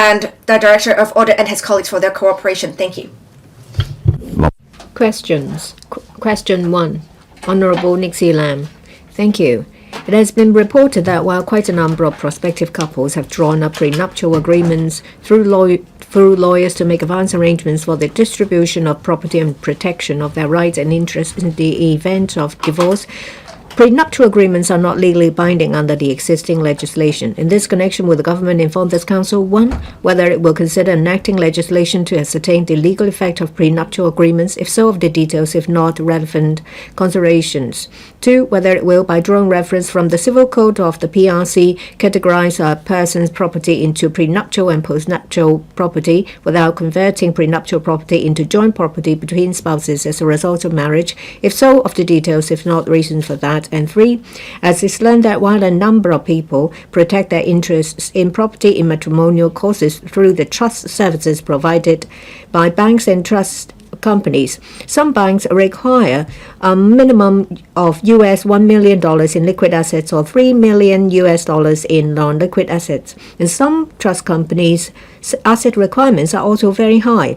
and the Director of Audit and his colleagues for their cooperation. Thank you. Questions. Question 1. Honorable Nixie LAM. Thank you. It has been reported that while quite a number of prospective couples have drawn up prenuptial agreements through lawyers to make advance arrangements for the distribution of property and protection of their rights and interests in the event of divorce, prenuptial agreements are not legally binding under the existing legislation. In this connection, will the government inform this council, 1, whether it will consider enacting legislation to ascertain the legal effect of prenuptial agreements, if so, of the details, if not, relevant considerations; 2, whether it will, by drawing reference from the Civil Code of the PRC, categorize a person's property into prenuptial and postnuptial property without converting prenuptial property into joint property between spouses as a result of marriage, if so, of the details, if not, reasons for that; and 3, as it's learned that while a number of people protect their interests in property in matrimonial causes through the trust services provided by banks and trust companies, some banks require a minimum of $1 million in liquid assets or $3 million in non-liquid assets. In some trust companies, asset requirements are also very high.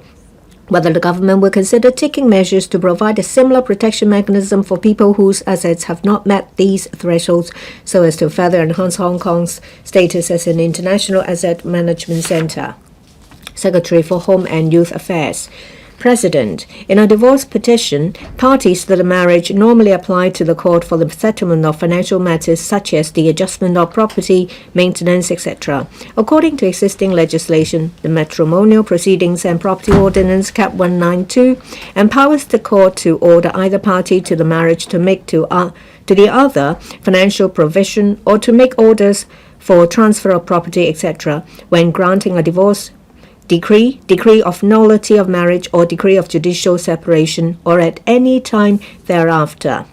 Whether the government will consider taking measures to provide a similar protection mechanism for people whose assets have not met these thresholds so as to further enhance Hong Kong's status as an international asset management center. Secretary for Home and Youth Affairs. President, in a divorce petition, parties to the marriage normally apply to the court for the settlement of financial matters such as the adjustment of property, maintenance, etc. According to existing legislation, the Matrimonial Proceedings and Property Ordinance Cap 192 empowers the court to order either party to the marriage to make to the other financial provision or to make orders for transfer of property, etc. when granting a divorce decree of nullity of marriage, or decree of judicial separation, or at any time thereafter.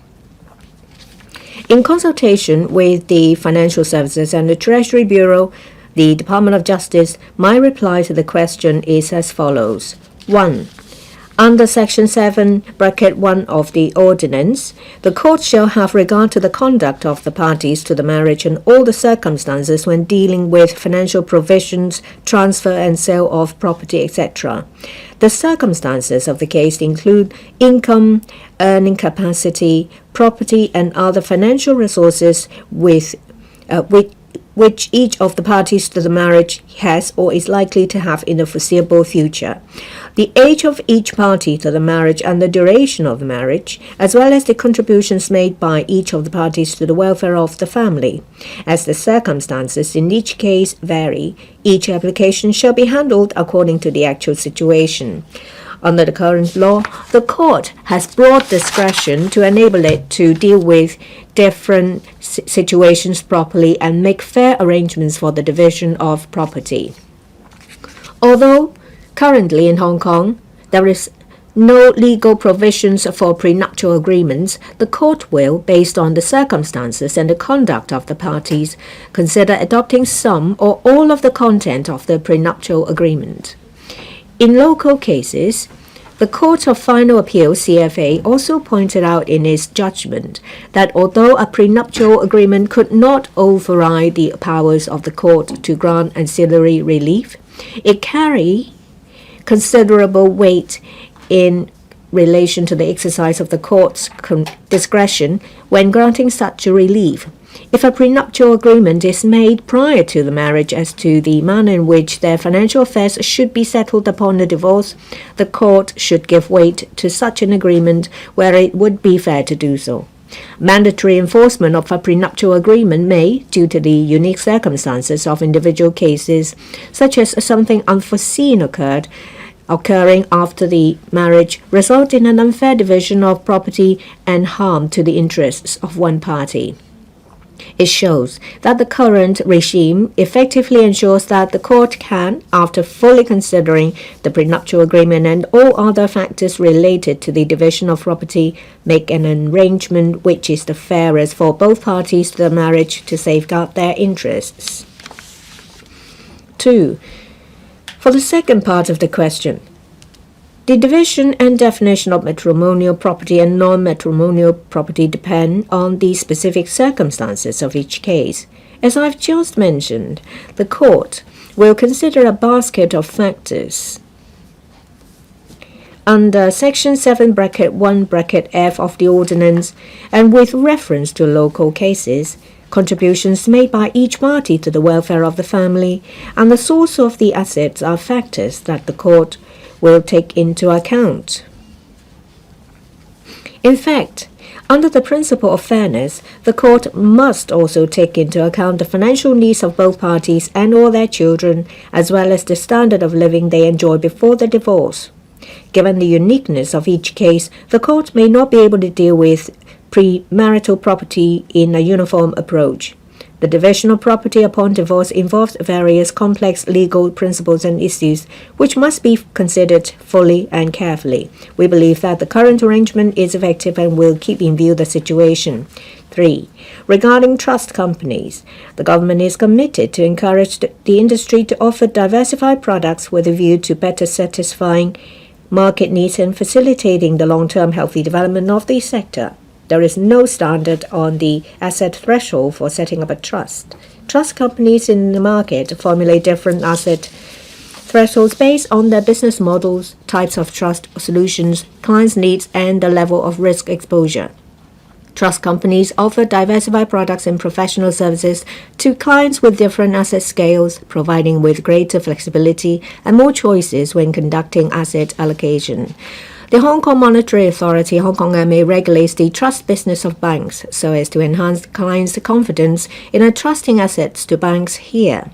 In consultation with the Financial Services and the Treasury Bureau, the Department of Justice, my reply to the question is as follows. 1. Under Section 7(1) of the Ordinance, the court shall have regard to the conduct of the parties to the marriage and all the circumstances when dealing with financial provisions, transfer and sale of property, etc. The circumstances of the case include income, earning capacity, property, and other financial resources which each of the parties to the marriage has or is likely to have in the foreseeable future, the age of each party to the marriage and the duration of the marriage, as well as the contributions made by each of the parties to the welfare of the family. As the circumstances in each case vary, each application shall be handled according to the actual situation. Under the current law, the court has broad discretion to enable it to deal with different situations properly and make fair arrangements for the division of property. Although currently in Hong Kong there is no legal provisions for prenuptial agreements, the court will, based on the circumstances and the conduct of the parties, consider adopting some or all of the content of the prenuptial agreement. In local cases, the Court of Final Appeal (CFA) also pointed out in its judgment that although a prenuptial agreement could not override the powers of the court to grant ancillary relief, it carried considerable weight in relation to the exercise of the court's discretion when granting such a relief. If a prenuptial agreement is made prior to the marriage as to the manner in which their financial affairs should be settled upon the divorce, the court should give weight to such an agreement where it would be fair to do so. Mandatory enforcement of a prenuptial agreement may, due to the unique circumstances of individual cases, such as something unforeseen occurring after the marriage, result in an unfair division of property and harm to the interests of one party. It shows that the current regime effectively ensures that the court can, after fully considering the prenuptial agreement and all other factors related to the division of property, make an arrangement which is the fairest for both parties to the marriage to safeguard their interests. 2. For the second part of the question, the division and definition of matrimonial property and non-matrimonial property depend on the specific circumstances of each case. As I've just mentioned, the court will consider a basket of factors. Under Section 7(1)(f) of the Ordinance, and with reference to local cases, contributions made by each party to the welfare of the family and the source of the assets are factors that the court will take into account. In fact, under the principle of fairness, the court must also take into account the financial needs of both parties and all their children, as well as the standard of living they enjoy before the divorce. Given the uniqueness of each case, the court may not be able to deal with premarital property in a uniform approach. The division of property upon divorce involves various complex legal principles and issues, which must be considered fully and carefully. We believe that the current arrangement is effective and will keep in view the situation. 3. Regarding trust companies, the government is committed to encourage the industry to offer diversified products with a view to better satisfying market needs and facilitating the long-term healthy development of the sector. There is no standard on the asset threshold for setting up a trust. Trust companies in the market formulate different asset thresholds based on their business models, types of trust solutions, clients' needs, and the level of risk exposure. Trust companies offer diversified products and professional services to clients with different asset scales, providing with greater flexibility and more choices when conducting asset allocation. The Hong Kong Monetary Authority, Hong Kong MA, regulates the trust business of banks so as to enhance clients' confidence in entrusting assets to banks here.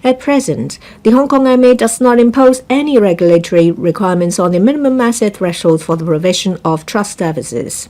At present, the Hong Kong MA does not impose any regulatory requirements on the minimum asset threshold for the provision of trust services.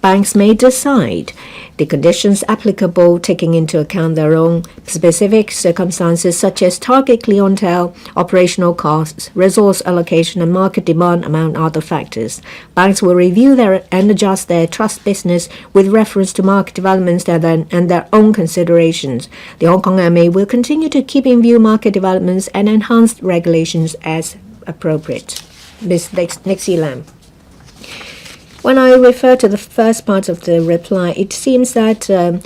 Banks may decide the conditions applicable, taking into account their own specific circumstances such as target clientele, operational costs, resource allocation, and market demand, among other factors. Banks will review and adjust their trust business with reference to market developments and their own considerations. The Hong Kong MA will continue to keep in view market developments and enhance regulations as appropriate. Ms. Nixie LAM. When I refer to the first part of the reply, it seems that if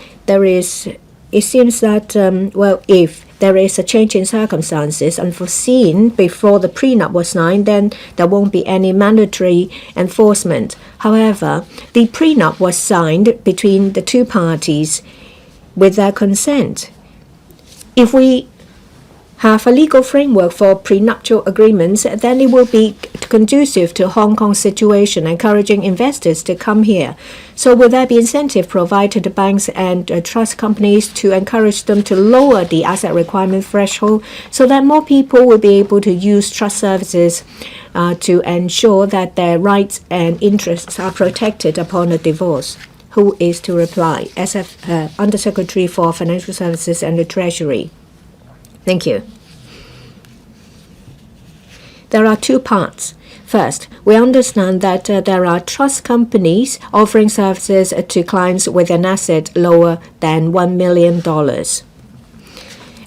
there is a change in circumstances unforeseen before the prenup was signed, then there won't be any mandatory enforcement. However, the prenup was signed between the two parties with their consent. If we have a legal framework for prenuptial agreements, then it will be conducive to Hong Kong's situation, encouraging investors to come here. So will there be incentive provided to banks and trust companies to encourage them to lower the asset requirement threshold so that more people will be able to use trust services to ensure that their rights and interests are protected upon a divorce? Who is to reply? Undersecretary for Financial Services and the Treasury. Thank you. There are two parts. First, we understand that there are trust companies offering services to clients with an asset lower than $1 million.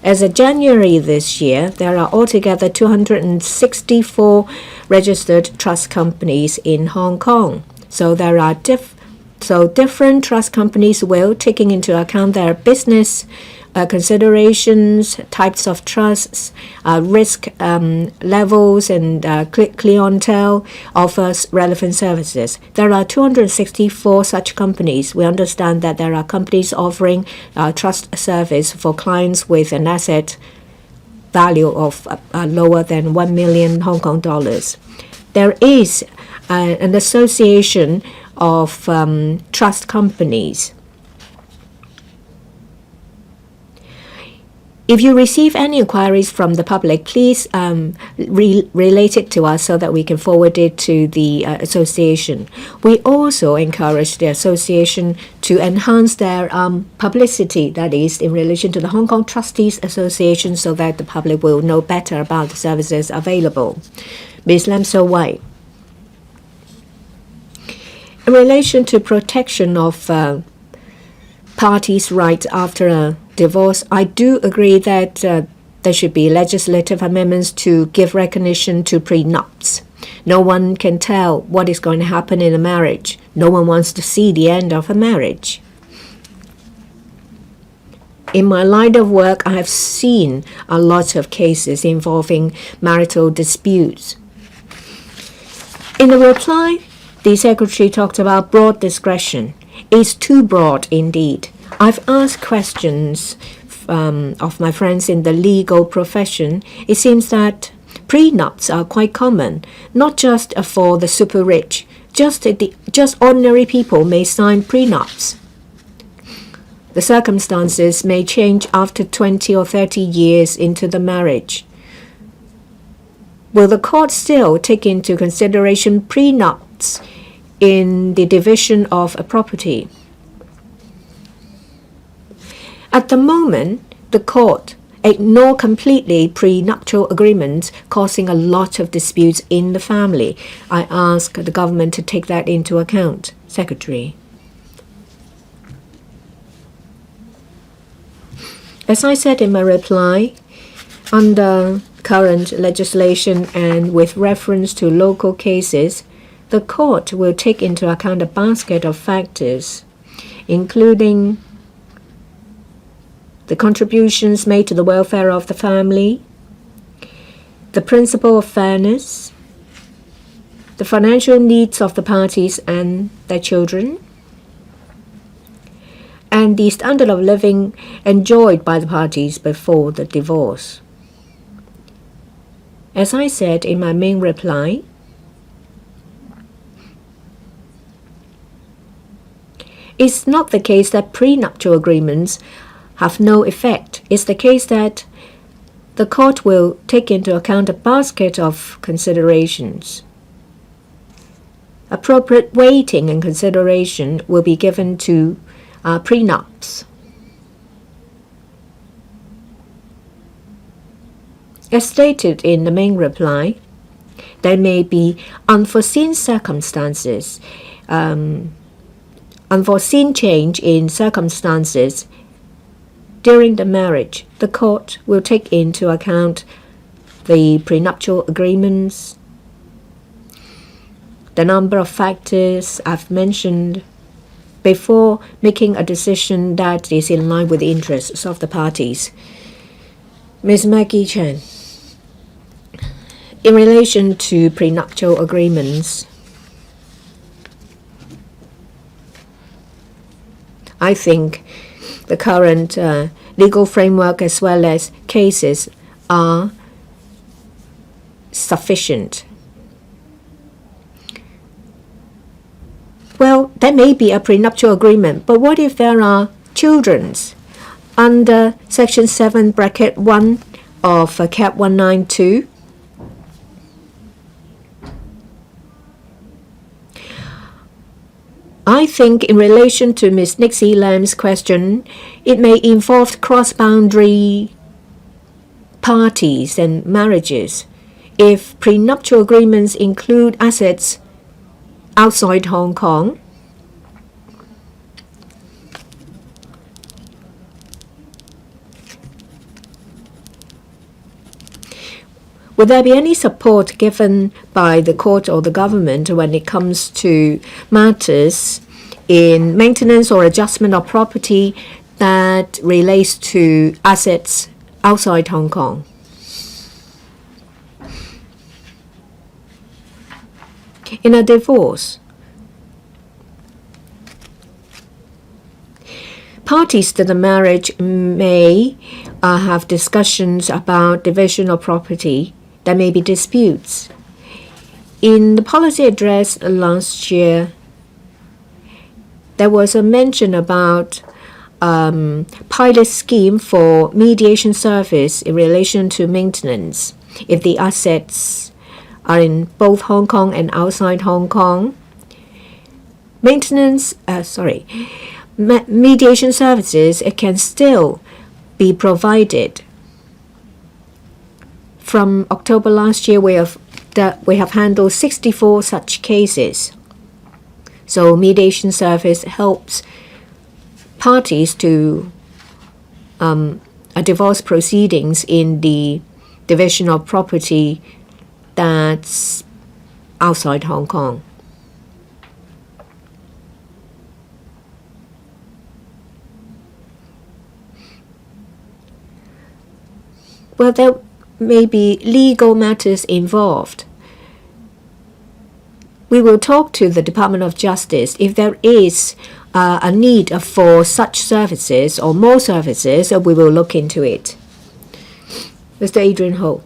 As of January this year, there are altogether 264 registered trust companies in Hong Kong. So there are different trust companies will, taking into account their business considerations, types of trusts, risk levels, and clientele, offers relevant services. There are 264 such companies. We understand that there are companies offering trust service for clients with an asset value of lower than 1 million Hong Kong dollars. There is an association of trust companies. If you receive any inquiries from the public, please relate it to us so that we can forward it to the association. We also encourage the association to enhance their publicity, that is, in relation to the Hong Kong Trustees Association, so that the public will know better about the services available. Ms. Lam So Wai. In relation to protection of parties' rights after a divorce, I do agree that there should be legislative amendments to give recognition to prenups. No one can tell what is going to happen in a marriage. No one wants to see the end of a marriage. In my line of work, I have seen a lot of cases involving marital disputes. In the reply, the Secretary talked about broad discretion. It's too broad indeed. I've asked questions of my friends in the legal profession. It seems that prenups are quite common, not just for the super rich. Just ordinary people may sign prenups. The circumstances may change after 20 or 30 years into the marriage. Will the court still take into consideration prenups in the division of a property? At the moment, the court ignore completely prenuptial agreements, causing a lot of disputes in the family. I ask the government to take that into account. Secretary. As I said in my reply, under current legislation and with reference to local cases, the court will take into account a basket of factors, including the contributions made to the welfare of the family, the principle of fairness, the financial needs of the parties and their children, and the standard of living enjoyed by the parties before the divorce. As I said in my main reply, it's not the case that prenuptial agreements have no effect. It's the case that the court will take into account a basket of considerations. Appropriate weighting and consideration will be given to prenups. As stated in the main reply, there may be unforeseen circumstances, unforeseen change in circumstances during the marriage. The court will take into account the prenuptial agreements, the number of factors I've mentioned, before making a decision that is in line with the interests of the parties. Ms. Maggie Chan, in relation to prenuptial agreements, I think the current legal framework as well as cases are sufficient. Well, there may be a prenuptial agreement, but what if there are children? Under Section 7, Bracket 1 of Cap 192, I think in relation to Ms. Nixie LAM's question, it may involve cross-boundary parties and marriages. If prenuptial agreements include assets outside Hong Kong, would there be any support given by the court or the government when it comes to matters in maintenance or adjustment of property that relates to assets outside Hong Kong? In a divorce, parties to the marriage may have discussions about division of property. There may be disputes. In the policy address last year, there was a mention about pilot scheme for mediation service in relation to maintenance. If the assets are in both Hong Kong and outside Hong Kong, mediation services, it can still be provided. From October last year, we have handled 64 such cases. So mediation service helps parties to a divorce proceedings in the division of property that's outside Hong Kong. Well, there may be legal matters involved. We will talk to the Department of Justice if there is a need for such services or more services, we will look into it. Mr. Adrian Ho,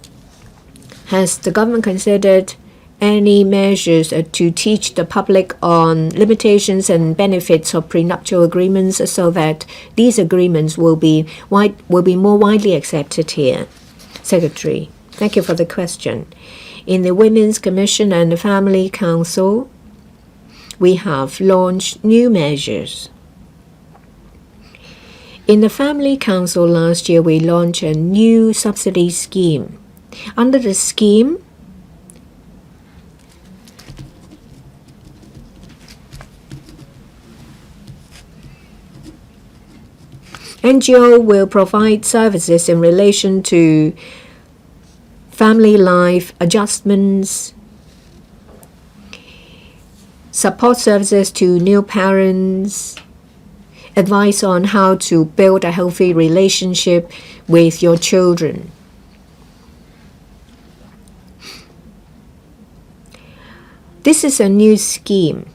has the government considered any measures to teach the public on limitations and benefits of prenuptial agreements so that these agreements will be more widely accepted here? Secretary, thank you for the question. In the Women's Commission and the Family Council, we have launched new measures. In the Family Council last year, we launched a new subsidy scheme. Under the scheme, NGO will provide services in relation to family life adjustments, support services to new parents, advice on how to build a healthy relationship with your children. This is a new scheme.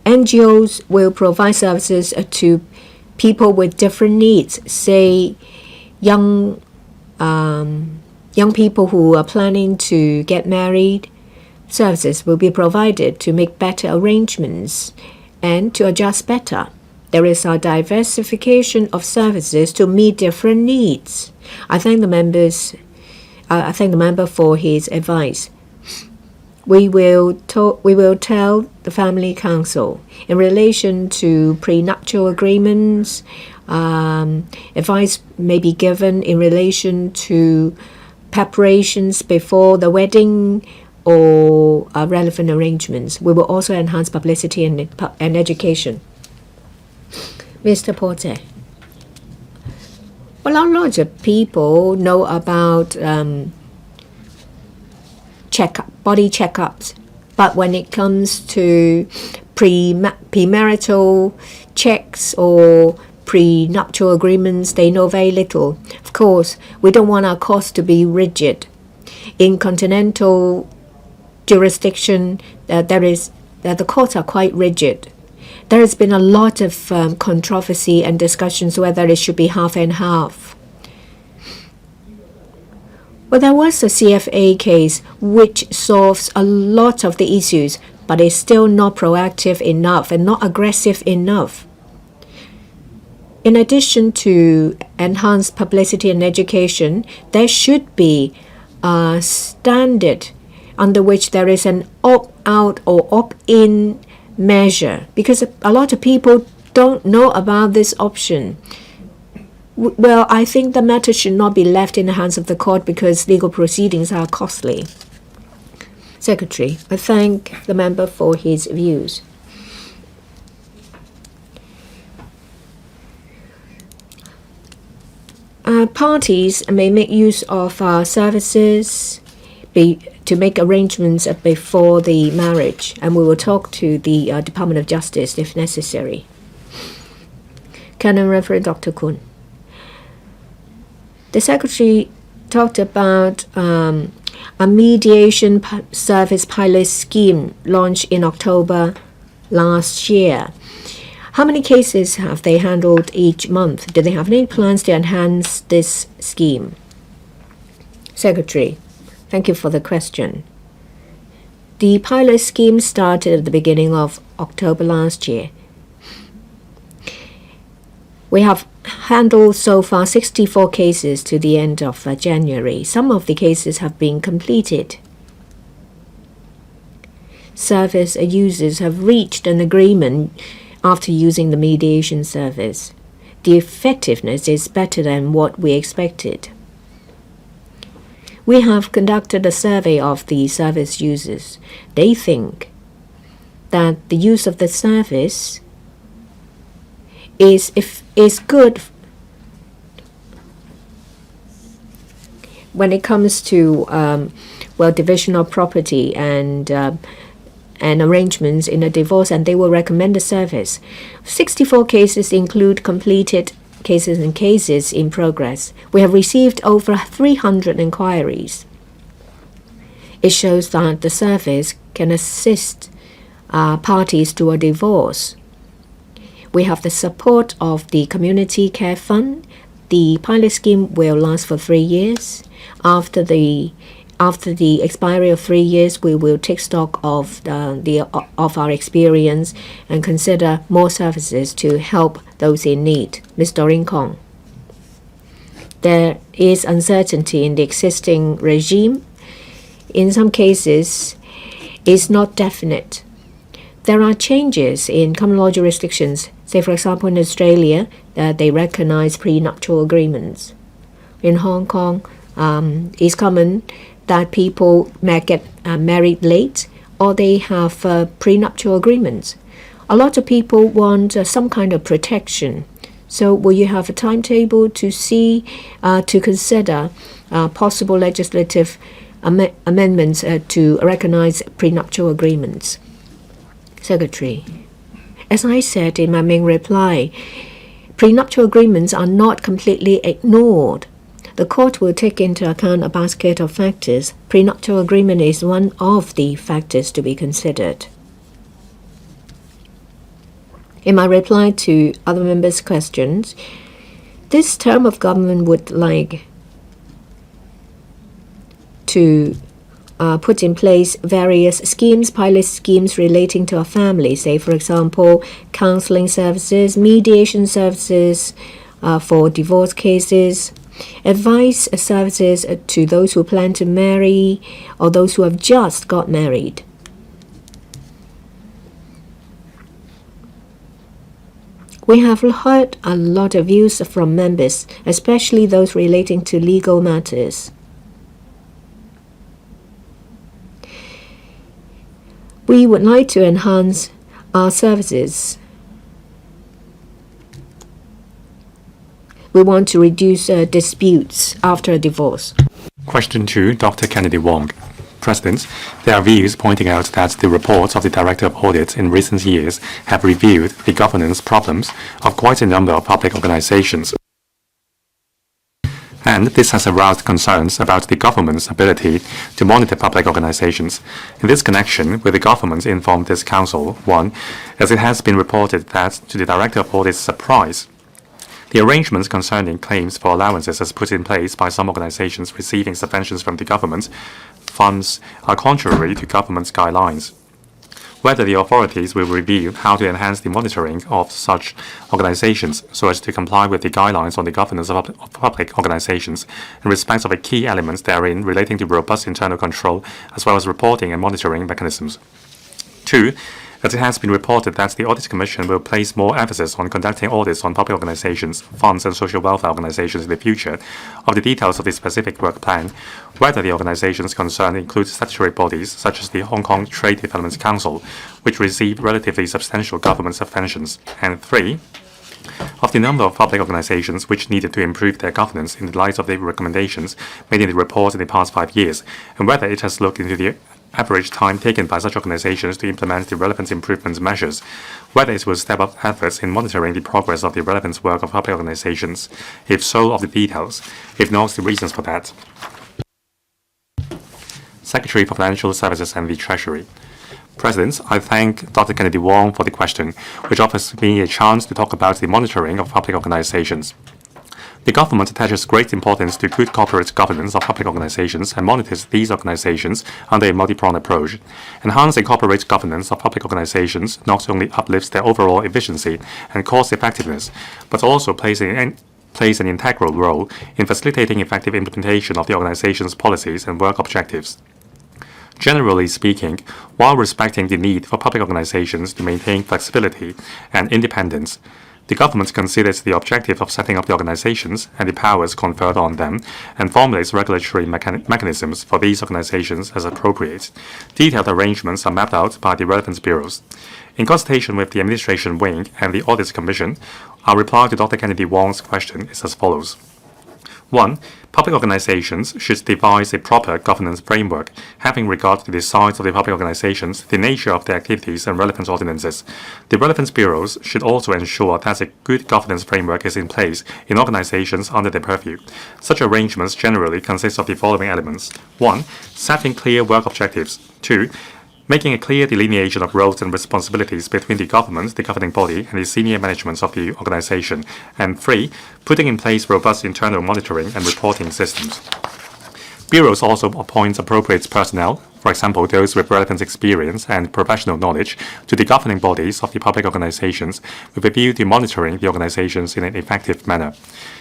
NGOs will provide services to people with different needs, say young people who are planning to get married. Services will be provided to make better arrangements and to adjust better. There is a diversification of services to meet different needs. I thank the member for his advice. We will tell the Family Council in relation to prenuptial agreements. Advice may be given in relation to preparations before the wedding or relevant arrangements. We will also enhance publicity and education. Mr. Porter, well, a lot of people know about body checkups, but when it comes to premarital checks or prenuptial agreements, they know very little. Of course, we don't want our costs to be rigid. In continental jurisdiction, the courts are quite rigid. There has been a lot of controversy and discussions whether it should be half and half. Well, there was a CFA case which solves a lot of the issues, but is still not proactive enough and not aggressive enough. In addition to enhanced publicity and education, there should be a standard under which there is an opt-out or opt-in measure, because a lot of people don't know about this option. Well, I think the matter should not be left in the hands of the court because legal proceedings are costly. Secretary, I thank the member for his views. Parties may make use of services to make arrangements before the marriage, and we will talk to the Department of Justice if necessary. Canon Reverend Dr. Kun. The Secretary talked about a mediation service pilot scheme launched in October last year. How many cases have they handled each month? Do they have any plans to enhance this scheme? Secretary, thank you for the question. The pilot scheme started at the beginning of October last year. We have handled so far 64 cases to the end of January. Some of the cases have been completed. Service users have reached an agreement after using the mediation service. The effectiveness is better than what we expected. We have conducted a survey of the service users. They think that the use of the service is good when it comes to division of property and arrangements in a divorce, and they will recommend the service. 64 cases include completed cases in progress. We have received over 300 inquiries. It shows that the service can assist parties to a divorce. We have the support of the Community Care Fund. The pilot scheme will last for 3 years. After the expiry of 3 years, we will take stock of our experience and consider more services to help those in need. Ms. Doreen Kong. There is uncertainty in the existing regime. In some cases, it's not definite. There are changes in common law jurisdictions. Say, for example, in Australia, they recognize prenuptial agreements. In Hong Kong, it's common that people may get married late or they have prenuptial agreements. A lot of people want some kind of protection. So will you have a timetable to see, to consider possible legislative amendments to recognize prenuptial agreements? Secretary. As I said in my main reply, prenuptial agreements are not completely ignored. The court will take into account a basket of factors. Prenuptial agreement is one of the factors to be considered. In my reply to other members' questions, this term of government would like to put in place various schemes, pilot schemes relating to a family, say, for example, counseling services, mediation services for divorce cases, advice services to those who plan to marry or those who have just got married. We have heard a lot of views from members, especially those relating to legal matters. We would like to enhance our services. We want to reduce disputes after a divorce. Question 2, Dr. Kennedy Wong. President, there are views pointing out that the reports of the Director of Audit in recent years have revealed the governance problems of quite a number of public organizations. And this has aroused concerns about the government's ability to monitor public organizations. In this connection, will the government inform this council? 1. As it has been reported that, to the Director of Audit's surprise, the arrangements concerning claims for allowances as put in place by some organizations receiving subventions from the government funds are contrary to government's guidelines. Whether the authorities will review how to enhance the monitoring of such organizations so as to comply with the guidelines on the governance of public organizations in respect of the key elements therein relating to robust internal control as well as reporting and monitoring mechanisms. 2. As it has been reported that the Audit Commission will place more emphasis on conducting audits on public organizations, funds and social welfare organizations in the future, of the details of the specific work plan, whether the organizations concerned include statutory bodies such as the Hong Kong Trade Development Council, which receive relatively substantial government subventions, and 3. Of the number of public organizations which needed to improve their governance in the light of the recommendations made in the report in the past 5 years, and whether it has looked into the average time taken by such organizations to implement the relevant improvement measures, whether it will step up efforts in monitoring the progress of the relevant work of public organizations, if so, of the details, if not, the reasons for that. Secretary for Financial Services and the Treasury. President, I thank Dr. Kennedy Wong for the question, which offers me a chance to talk about the monitoring of public organizations. The government attaches great importance to good corporate governance of public organizations and monitors these organizations under a multi-pronged approach. Enhancing corporate governance of public organizations not only uplifts their overall efficiency and cost effectiveness, but also plays an integral role in facilitating effective implementation of the organization's policies and work objectives. Generally speaking, while respecting the need for public organizations to maintain flexibility and independence, the government considers the objective of setting up the organizations and the powers conferred on them and formulates regulatory mechanisms for these organizations as appropriate. Detailed arrangements are mapped out by the relevant bureaus. In consultation with the Administration Wing and the Audit Commission, our reply to Dr. Kennedy Wong's question is as follows. 1. Public organizations should devise a proper governance framework, having regard to the size of the public organizations, the nature of their activities, and relevant ordinances. The relevant bureaus should also ensure that a good governance framework is in place in organizations under their purview. Such arrangements generally consist of the following elements. 1. Setting clear work objectives. 2. Making a clear delineation of roles and responsibilities between the government, the governing body, and the senior management of the organization. And 3. Putting in place robust internal monitoring and reporting systems. Bureaus also appoint appropriate personnel, for example, those with relevant experience and professional knowledge, to the governing bodies of the public organizations with a view to monitoring the organizations in an effective manner.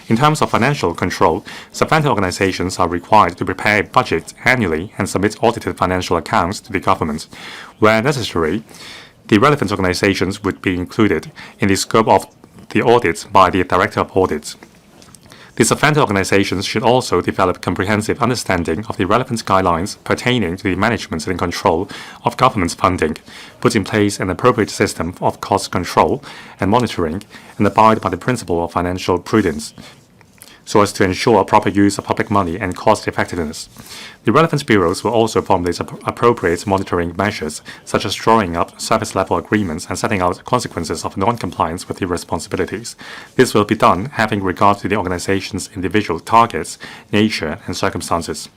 In terms of financial control, subvented organizations are required to prepare a budget annually and submit audited financial accounts to the government. Where necessary, the relevant organizations would be included in the scope of the audit by the Director of Audit. The subvented organizations should also develop comprehensive understanding of the relevant guidelines pertaining to the management and control of government funding, put in place an appropriate system of cost control and monitoring, and abide by the principle of financial prudence, so as to ensure proper use of public money and cost effectiveness. The relevant bureaus will also formulate appropriate monitoring measures, such as drawing up service-level agreements and setting out consequences of non-compliance with the responsibilities. This will be done having regard to the organization's individual targets, nature, and circumstances.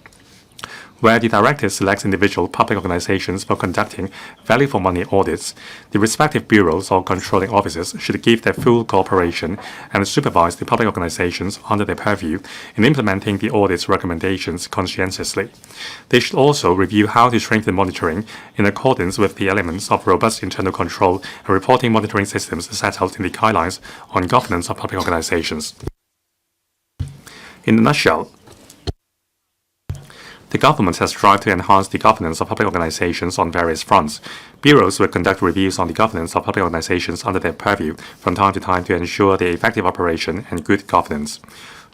Where the director selects individual public organizations for conducting value-for-money audits, the respective bureaus or controlling officers should give their full cooperation and supervise the public organizations under their purview in implementing the audit's recommendations conscientiously. They should also review how to strengthen monitoring in accordance with the elements of robust internal control and reporting monitoring systems set out in the guidelines on governance of public organizations. In a nutshell, the government has strived to enhance the governance of public organizations on various fronts. Bureaus will conduct reviews on the governance of public organizations under their purview from time to time to ensure their effective operation and good governance.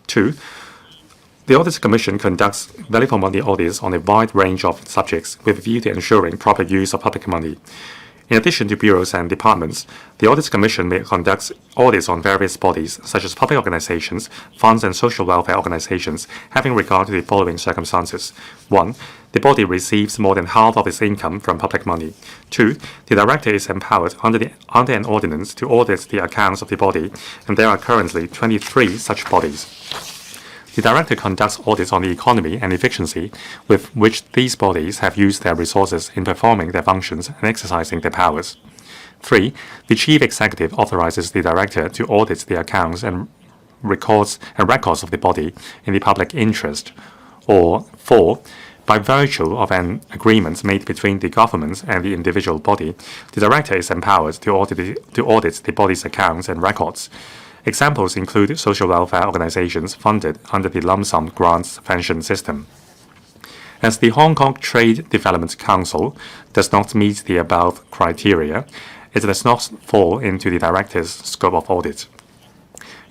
2. The Audit Commission conducts value-for-money audits on a wide range of subjects with a view to ensuring proper use of public money. In addition to bureaus and departments, the Audit Commission may conduct audits on various bodies, such as public organizations, funds and social welfare organizations, having regard to the following circumstances. 1. The body receives more than half of its income from public money. 2. The director is empowered under an ordinance to audit the accounts of the body, and there are currently 23 such bodies. The director conducts audits on the economy and efficiency with which these bodies have used their resources in performing their functions and exercising their powers. 3. The chief executive authorizes the director to audit the accounts and records of the body in the public interest. Or 4. By virtue of an agreement made between the government and the individual body, the director is empowered to audit the body's accounts and records. Examples include social welfare organizations funded under the lump sum grants pension system. As the Hong Kong Trade Development Council does not meet the above criteria, it does not fall into the director's scope of audit.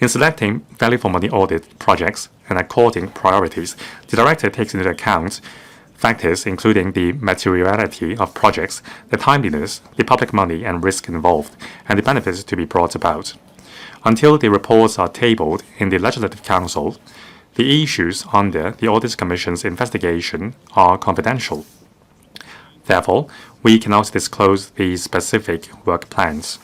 In selecting value-for-money audit projects and according priorities, the director takes into account factors including the materiality of projects, the timeliness, the public money and risk involved, and the benefits to be brought about. Until the reports are tabled in the Legislative Council, the issues under the Audit Commission's investigation are confidential. Therefore, we cannot disclose the specific work plans.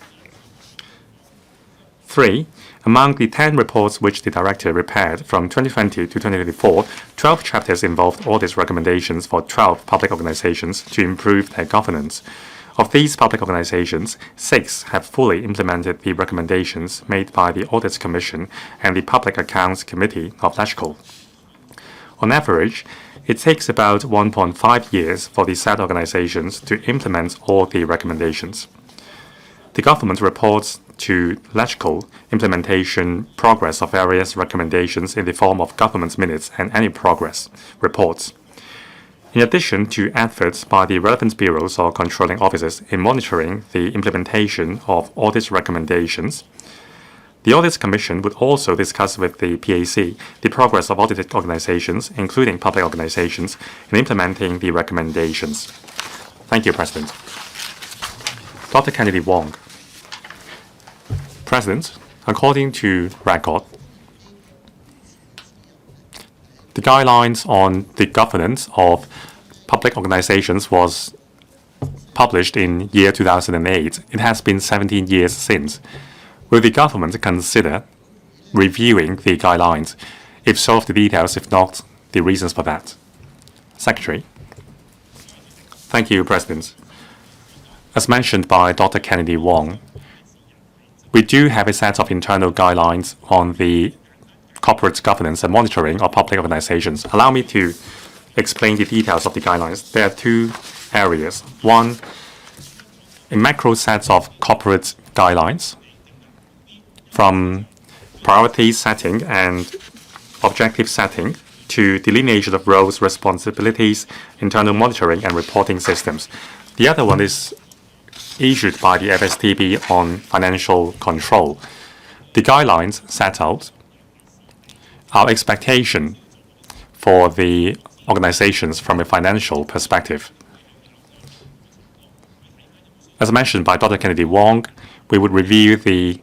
3. Among the 10 reports which the director prepared from 2020 to 2024, 12 chapters involved audit recommendations for 12 public organizations to improve their governance. Of these public organizations, 6 have fully implemented the recommendations made by the Audit Commission and the Public Accounts Committee of LegCo. On average, it takes about 1.5 years for the said organizations to implement all the recommendations. The government reports to LegCo implementation progress of various recommendations in the form of government minutes and annual progress reports. In addition to efforts by the relevant bureaus or controlling officers in monitoring the implementation of audit recommendations, the Audit Commission would also discuss with the PAC the progress of audited organizations, including public organizations, in implementing the recommendations. Thank you, President. Dr. Kennedy Wong. President, according to record, The guidelines on the governance of public organizations was published in year 2008. It has been 17 years since. Will the government consider reviewing the guidelines? If so, the details, if not, the reasons for that. Secretary. Thank you, President. As mentioned by Dr. Kennedy Wong, we do have a set of internal guidelines on the corporate governance and monitoring of public organizations. Allow me to explain the details of the guidelines. There are two areas. One, a macro set of corporate guidelines from priority setting and objective setting to delineation of roles, responsibilities, internal monitoring and reporting systems. The other one is issued by the FSTB on financial control. The guidelines set out our expectation for the organizations from a financial perspective. As mentioned by Dr. Kennedy Wong, we would review the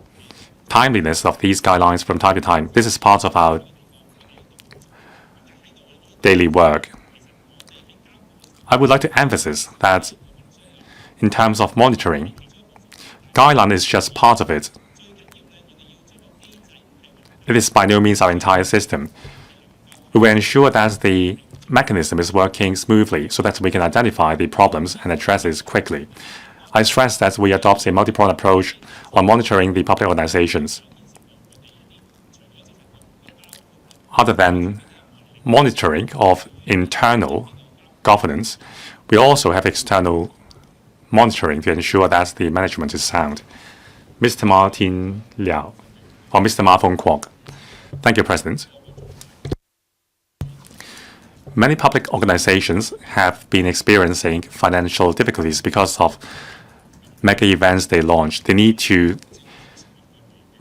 timeliness of these guidelines from time to time. This is part of our daily work. I would like to emphasize that in terms of monitoring, guideline is just part of it. It is by no means our entire system. We will ensure that the mechanism is working smoothly so that we can identify the problems and address it quickly. I stress that we adopt a multi-pronged approach on monitoring the public organizations. Other than monitoring of internal governance, we also have external monitoring to ensure that the management is sound. Mr. Martin Liao, or Mr. Ma Feng Kwok. Thank you, President. Many public organizations have been experiencing financial difficulties because of mega events they launch. They need to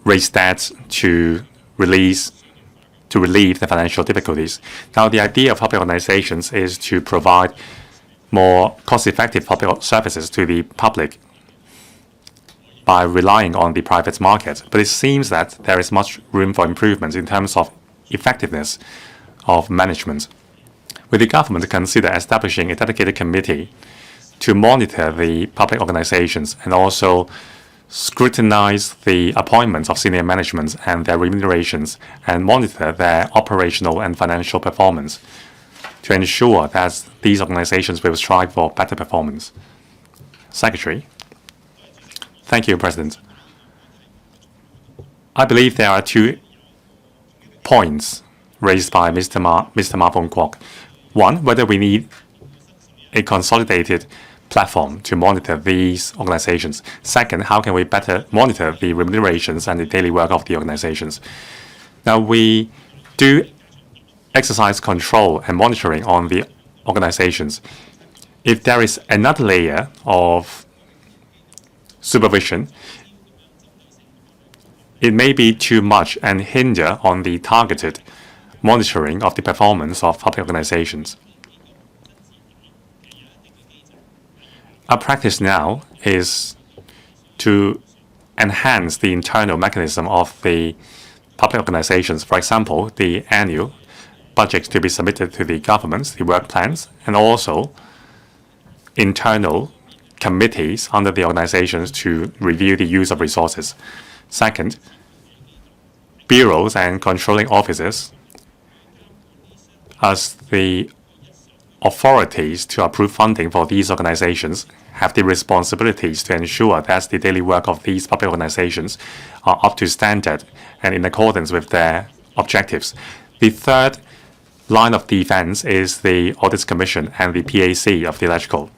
raise debts to relieve the financial difficulties. Now, the idea of public organizations is to provide more cost-effective public services to the public by relying on the private market. But it seems that there is much room for improvement in terms of effectiveness of management. Will the government consider establishing a dedicated committee to monitor the public organizations and also scrutinize the appointments of senior management and their remunerations and monitor their operational and financial performance to ensure that these organizations will strive for better performance? Secretary. Thank you, President. I believe there are 2 points raised by Mr. Ma Feng Kwok. One, whether we need a consolidated platform to monitor these organizations. Second, how can we better monitor the remunerations and the daily work of the organizations? Now, we do exercise control and monitoring on the organizations. If there is another layer of supervision, it may be too much and hinder on the targeted monitoring of the performance of public organizations. Our practice now is to enhance the internal mechanism of the public organizations. For example, the annual budgets to be submitted to the governments, the work plans, and also internal committees under the organizations to review the use of resources. Second, bureaus and controlling officers as the authorities to approve funding for these organizations have the responsibilities to ensure that the daily work of these public organizations are up to standard and in accordance with their objectives. The third line of defense is the Audit Commission and the PAC of the electrical.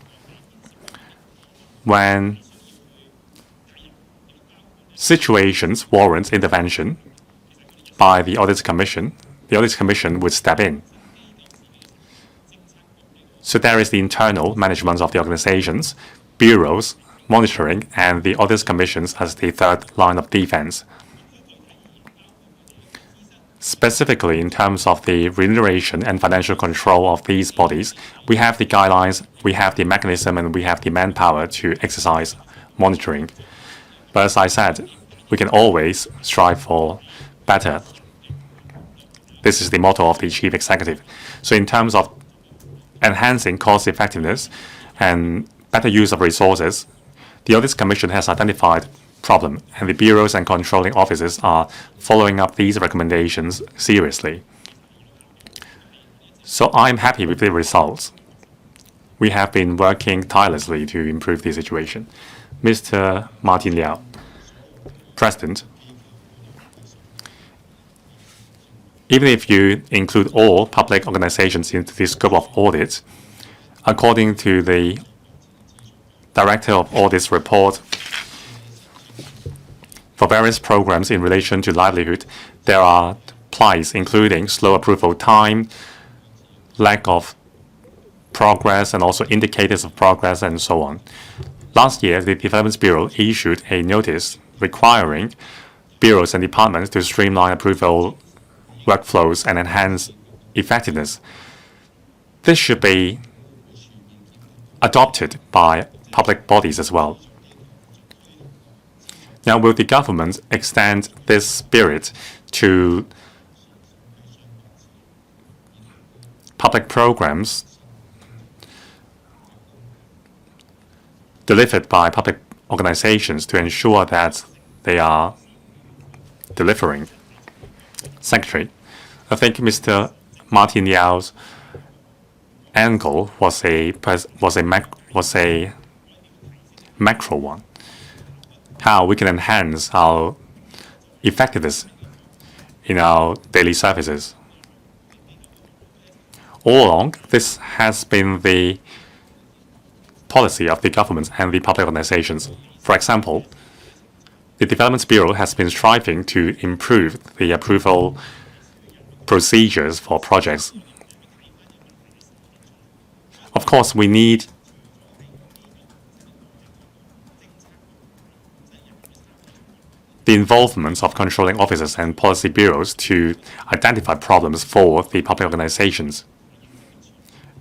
When situations warrant intervention by the Audit Commission would step in. So there is the internal management of the organizations, bureaus, monitoring, and the Audit Commissions as the third line of defense. Specifically, in terms of the remuneration and financial control of these bodies, we have the guidelines, we have the mechanism, and we have the manpower to exercise monitoring. But as I said, we can always strive for better. This is the motto of the chief executive. So in terms of enhancing cost effectiveness and better use of resources, the Audit Commission has identified problem, and the bureaus and controlling offices are following up these recommendations seriously. So I'm happy with the results. We have been working tirelessly to improve the situation. Mr. Martin Liao, President, even if you include all public organizations into the scope of audit, according to the Director of Audit's report, for various programs in relation to livelihood, there are plights including slow approval time, lack of progress, and also indicators of progress, and so on. Last year, the Development Bureau issued a notice requiring bureaus and departments to streamline approval workflows and enhance effectiveness. This should be adopted by public bodies as well. Now, will the government extend this spirit to public programs delivered by public organizations to ensure that they are delivering? Secretary, I think Mr. Martin Liao's angle was a macro one. How we can enhance our effectiveness in our daily services. All along, this has been the policy of the government and the public organizations. For example, the Development Bureau has been striving to improve the approval procedures for projects. Of course, we need the involvement of controlling officers and policy bureaus to identify problems for the public organizations.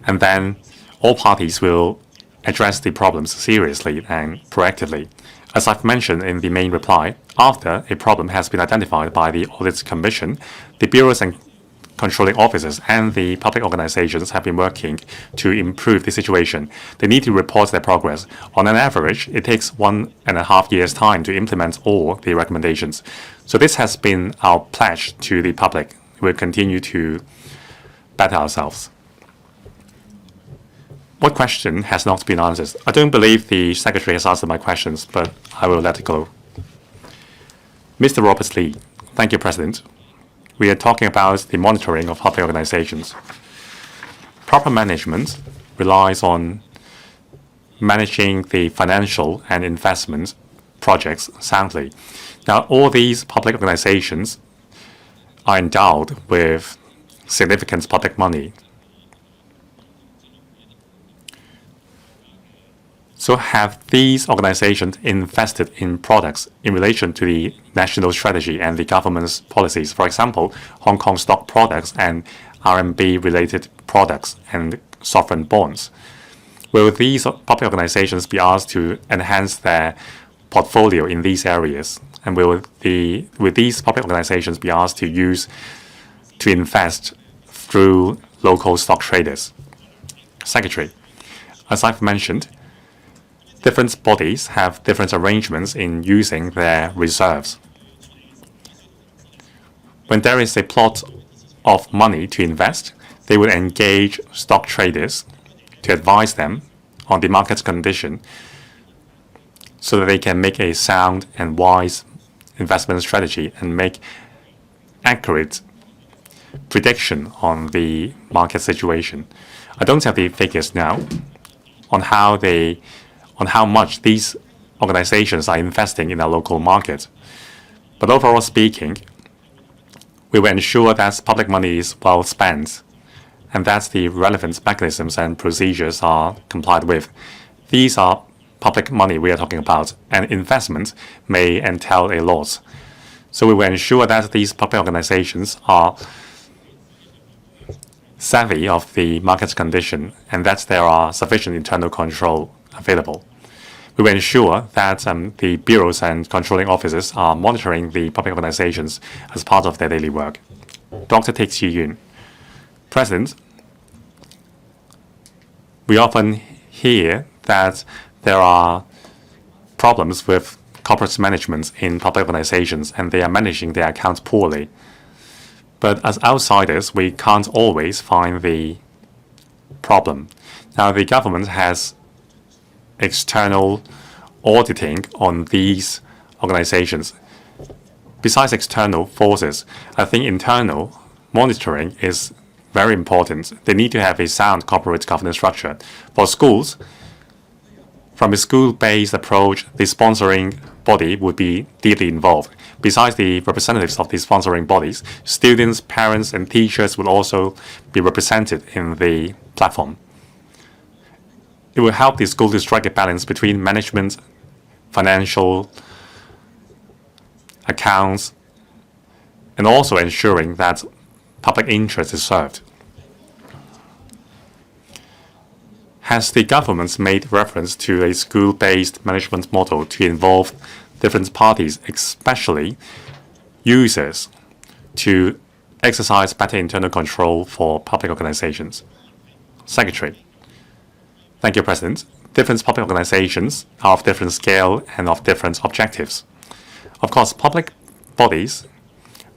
And then all parties will address the problems seriously and proactively. As I've mentioned in the main reply, after a problem has been identified by the Audit Commission, the bureaus and controlling officers and the public organizations have been working to improve the situation. They need to report their progress. On an average, it takes 1.5 years' time to implement all the recommendations. So this has been our pledge to the public. We'll continue to better ourselves. What question has not been answered? I don't believe the Secretary has answered my questions, but I will let it go. Mr. Robert Lee. Thank you, President. We are talking about the monitoring of public organizations. Proper management relies on managing the financial and investment projects soundly. Now, all these public organizations are endowed with significant public money. So have these organizations invested in products in relation to the national strategy and the government's policies? For example, Hong Kong stock products and RMB-related products and sovereign bonds. Will these public organizations be asked to enhance their portfolio in these areas? And will these public organizations be asked to invest through local stock traders? Secretary, as I've mentioned, different bodies have different arrangements in using their reserves. When there is a plot of money to invest, they will engage stock traders to advise them on the market condition so that they can make a sound and wise investment strategy and make accurate prediction on the market situation. I don't have the figures now on how much these organizations are investing in our local market. But overall speaking, we will ensure that public money is well spent and that the relevant mechanisms and procedures are complied with. These are public money we are talking about, and investment may entail a loss. So we will ensure that these public organizations are savvy of the market condition and that there are sufficient internal control available. We will ensure that the bureaus and controlling officers are monitoring the public organizations as part of their daily work. Dr. Teck Chi-yun. President, we often hear that there are problems with corporate management in public organizations and they are managing their accounts poorly. But as outsiders, we can't always find the problem. Now, the government has external auditing on these organizations. Besides external forces, I think internal monitoring is very important. They need to have a sound corporate governance structure. For schools, from a school-based approach, the sponsoring body would be deeply involved. Besides the representatives of the sponsoring bodies, students, parents, and teachers will also be represented in the platform. It will help the school to strike a balance between management, financial, accounts, and also ensuring that public interest is served. Has the government made reference to a school-based management model to involve different parties, especially users, to exercise better internal control for public organizations? Secretary. Thank you, President. Different public organizations are of different scale and of different objectives. Of course, public bodies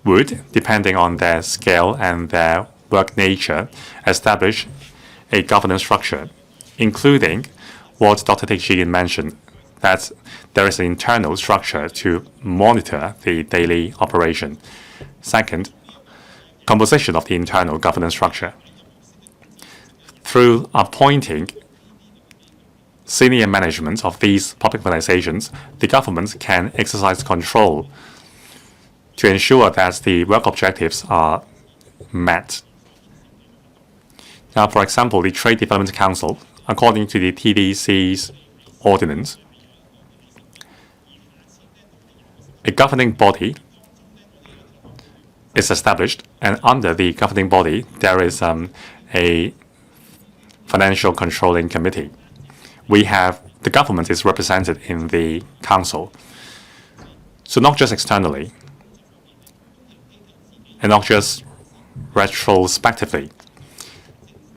would, depending on their scale and their work nature, establish a governance structure, including what Dr. Teck Chi-yun mentioned, that there is an internal structure to monitor the daily operation. Second, composition of the internal governance structure. Through appointing senior management of these public organizations, the government can exercise control to ensure that the work objectives are met. Now, for example, the Trade Development Council, according to the TDC's ordinance, a governing body is established, and under the governing body, there is a financial controlling committee. The government is represented in the council. So not just externally, and not just retrospectively,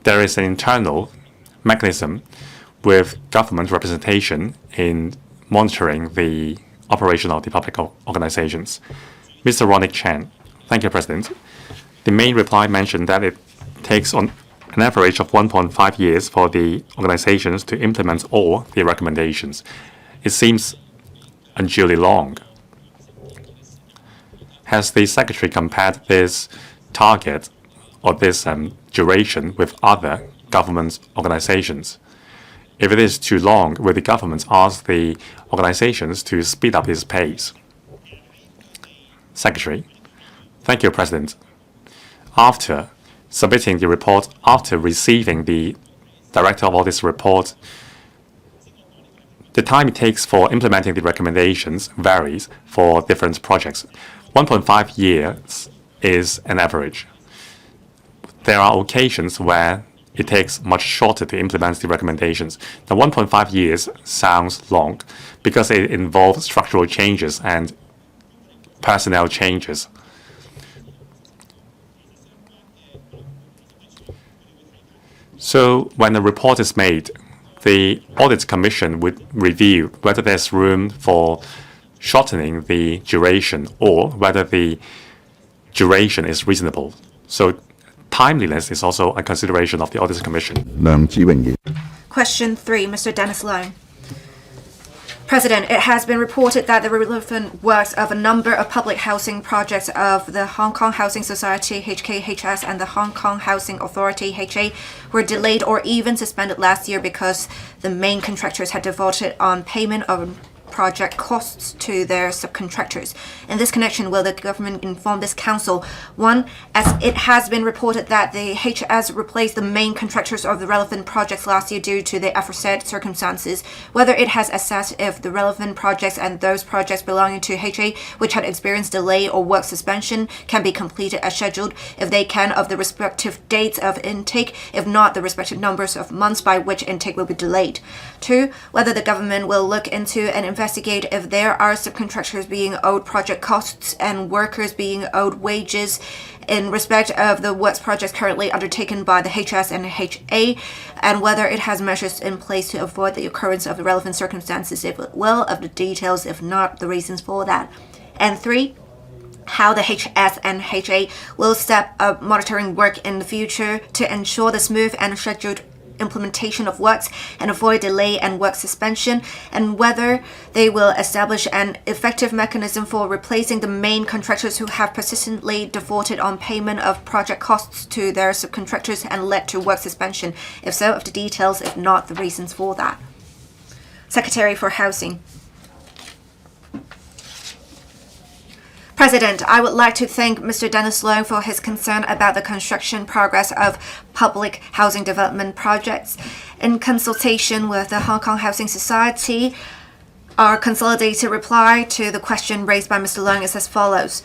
there is an internal mechanism with government representation in monitoring the operation of the public organizations. Mr. Ron Chan. Thank you, President. The main reply mentioned that it takes on an average of 1.5 years for the organizations to implement all the recommendations. It seems unduly long. Has the Secretary compared this target or this duration with other government organizations? If it is too long, will the government ask the organizations to speed up its pace? Secretary. Thank you, President. After submitting the report, after receiving the Director of Audit's report, the time it takes for implementing the recommendations varies for different projects. 1.5 years is an average. There are occasions where it takes much shorter to implement the recommendations. Now, 1.5 years sounds long because it involves structural changes and personnel changes. So when a report is made, the Audit Commission would review whether there's room for shortening the duration or whether the duration is reasonable. So timeliness is also a consideration of the Audit Commission. Question 3, Mr. Dennis Leung. President, it has been reported that the relevant works of a number of public housing projects of the Hong Kong Housing Society (HKHS) and the Hong Kong Housing Authority HA were delayed or even suspended last year because the main contractors had defaulted on payment of project costs to their subcontractors. In this connection, will the government inform this council? 1. As it has been reported that the HS replaced the main contractors of the relevant projects last year due to the aforesaid circumstances, whether it has assessed if the relevant projects and those projects belonging to HA which had experienced delay or work suspension can be completed as scheduled, if they can, of the respective dates of intake, if not, the respective numbers of months by which intake will be delayed. 2. Whether the government will look into and investigate if there are subcontractors being owed project costs and workers being owed wages in respect of the works projects currently undertaken by the HS and HA, and whether it has measures in place to avoid the occurrence of the relevant circumstances, if it will, of the details, if not, the reasons for that. And 3, how the HS and HA will step up monitoring work in the future to ensure the smooth and scheduled implementation of works and avoid delay and work suspension, and whether they will establish an effective mechanism for replacing the main contractors who have persistently defaulted on payment of project costs to their subcontractors and led to work suspension. If so, of the details, if not, the reasons for that. Secretary for Housing. President, I would like to thank Mr. Dennis Leung for his concern about the construction progress of public housing development projects. In consultation with the Hong Kong Housing Society, our consolidated reply to the question raised by Mr. Leung is as follows.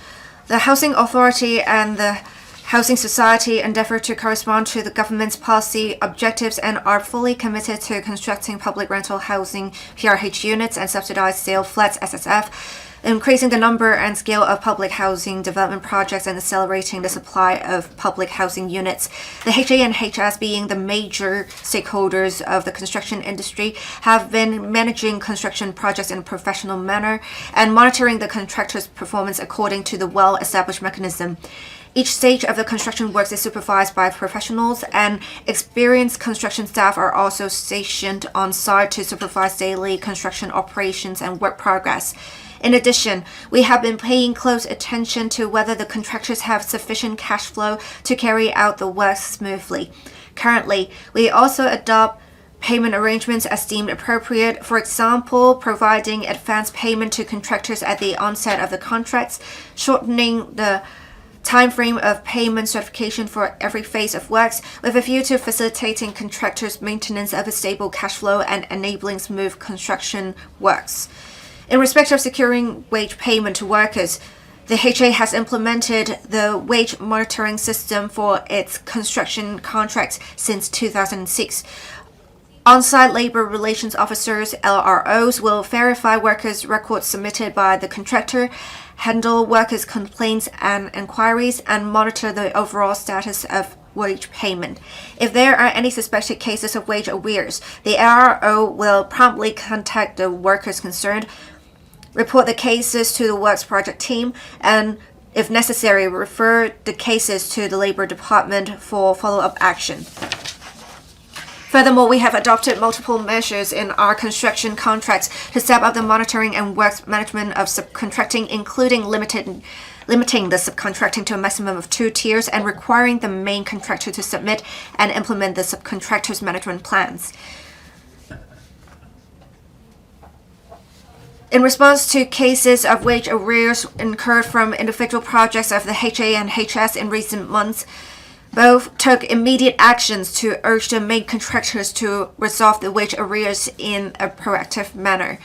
The Housing Authority and the Housing Society endeavor to correspond to the government's policy objectives and are fully committed to constructing public rental housing PRH units and subsidized sale flats SSF, increasing the number and scale of public housing development projects and accelerating the supply of public housing units. The HA and HS, being the major stakeholders of the construction industry, have been managing construction projects in a professional manner and monitoring the contractor's performance according to the well-established mechanism. Each stage of the construction works is supervised by professionals, and experienced construction staff are also stationed on site to supervise daily construction operations and work progress. In addition, we have been paying close attention to whether the contractors have sufficient cash flow to carry out the works smoothly. Currently, we also adopt payment arrangements as deemed appropriate, for example, providing advance payment to contractors at the onset of the contracts, shortening the time frame of payment certification for every phase of works, with a view to facilitating contractors' maintenance of a stable cash flow and enabling smooth construction works. In respect of securing wage payment to workers, the HA has implemented the wage monitoring system for its construction contracts since 2006. On-site labor relations officers, LROs, will verify workers' records submitted by the contractor, handle workers' complaints and inquiries, and monitor the overall status of wage payment. If there are any suspected cases of wage arrears, the LRO will promptly contact the workers concerned, report the cases to the works project team, and, if necessary, refer the cases to the Labor Department for follow-up action. Furthermore, we have adopted multiple measures in our construction contracts to step up the monitoring and works management of subcontracting, including limiting the subcontracting to a maximum of 2 tiers and requiring the main contractor to submit and implement the subcontractor's management plans. In response to cases of wage arrears incurred from individual projects of the HA and HS in recent months, both took immediate actions to urge the main contractors to resolve the wage arrears in a proactive manner.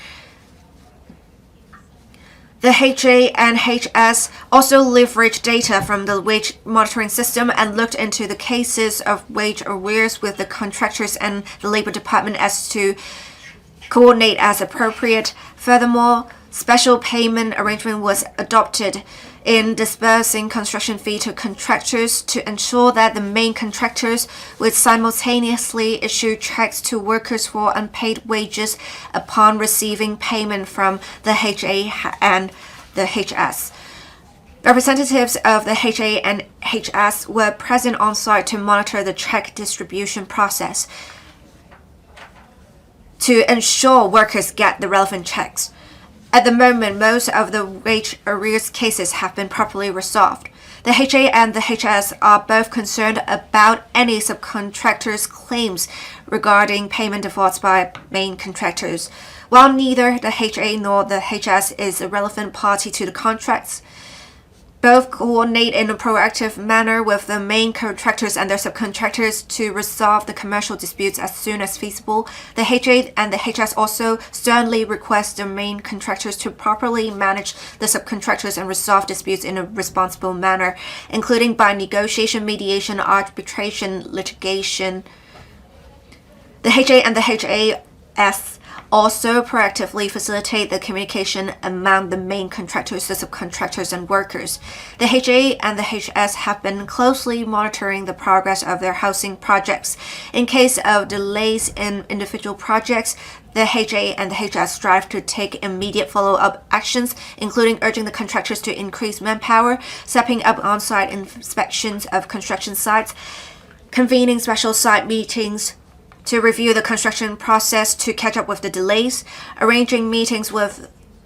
The HA and HS also leveraged data from the wage monitoring system and looked into the cases of wage arrears with the contractors and the Labor Department as to coordinate as appropriate. Furthermore, special payment arrangement was adopted in disbursing construction fee to contractors to ensure that the main contractors would simultaneously issue checks to workers for unpaid wages upon receiving payment from the HA and the HS. Representatives of the HA and HS were present on site to monitor the check distribution process to ensure workers get the relevant checks. At the moment, most of the wage arrears cases have been properly resolved. The HA and the HS are both concerned about any subcontractors' claims regarding payment defaults by main contractors. While neither the HA nor the HS is a relevant party to the contracts, both coordinate in a proactive manner with the main contractors and their subcontractors to resolve the commercial disputes as soon as feasible. The HA and the HS also sternly request the main contractors to properly manage the subcontractors and resolve disputes in a responsible manner, including by negotiation, mediation, arbitration, litigation. The HA and the HAS also proactively facilitate the communication among the main contractors, the subcontractors, and workers. The HA and the HS have been closely monitoring the progress of their housing projects. In case of delays in individual projects, the HA and the HS strive to take immediate follow-up actions, including urging the contractors to increase manpower, stepping up on-site inspections of construction sites, convening special site meetings to review the construction process to catch up with the delays, arranging meetings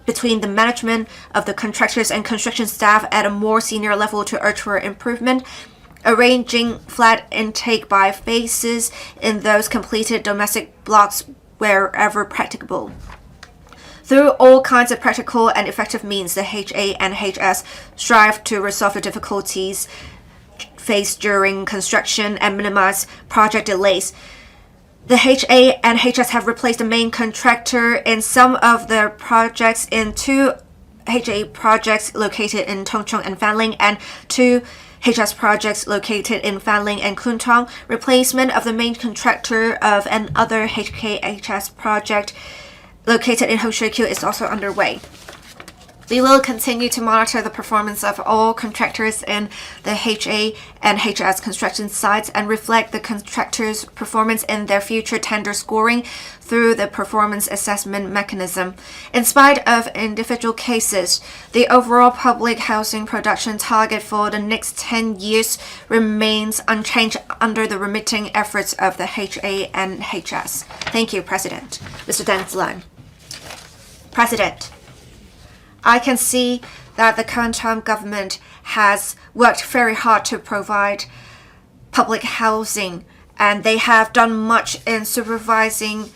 between the management of the contractors and construction staff at a more senior level to urge for improvement, arranging flat intake by phases in those completed domestic blocks wherever practicable. Through all kinds of practical and effective means, the HA and HS strive to resolve the difficulties faced during construction and minimize project delays. The HA and HS have replaced the main contractor in some of their projects in 2 HA projects located in Tongchong and Fanling and 2 HS projects located in Fanling and Kuntong. Replacement of the main contractor of another HKHS project located in Hoshiku is also underway. We will continue to monitor the performance of all contractors in the HA and HS construction sites and reflect the contractors' performance in their future tender scoring through the performance assessment mechanism. In spite of individual cases, the overall public housing production target for the next 10 years remains unchanged under the remitting efforts of the HA and HS. Thank you, President. Mr. Dennis LEUNG. President, I can see that the current term government has worked very hard to provide public housing, and they have done much in supervising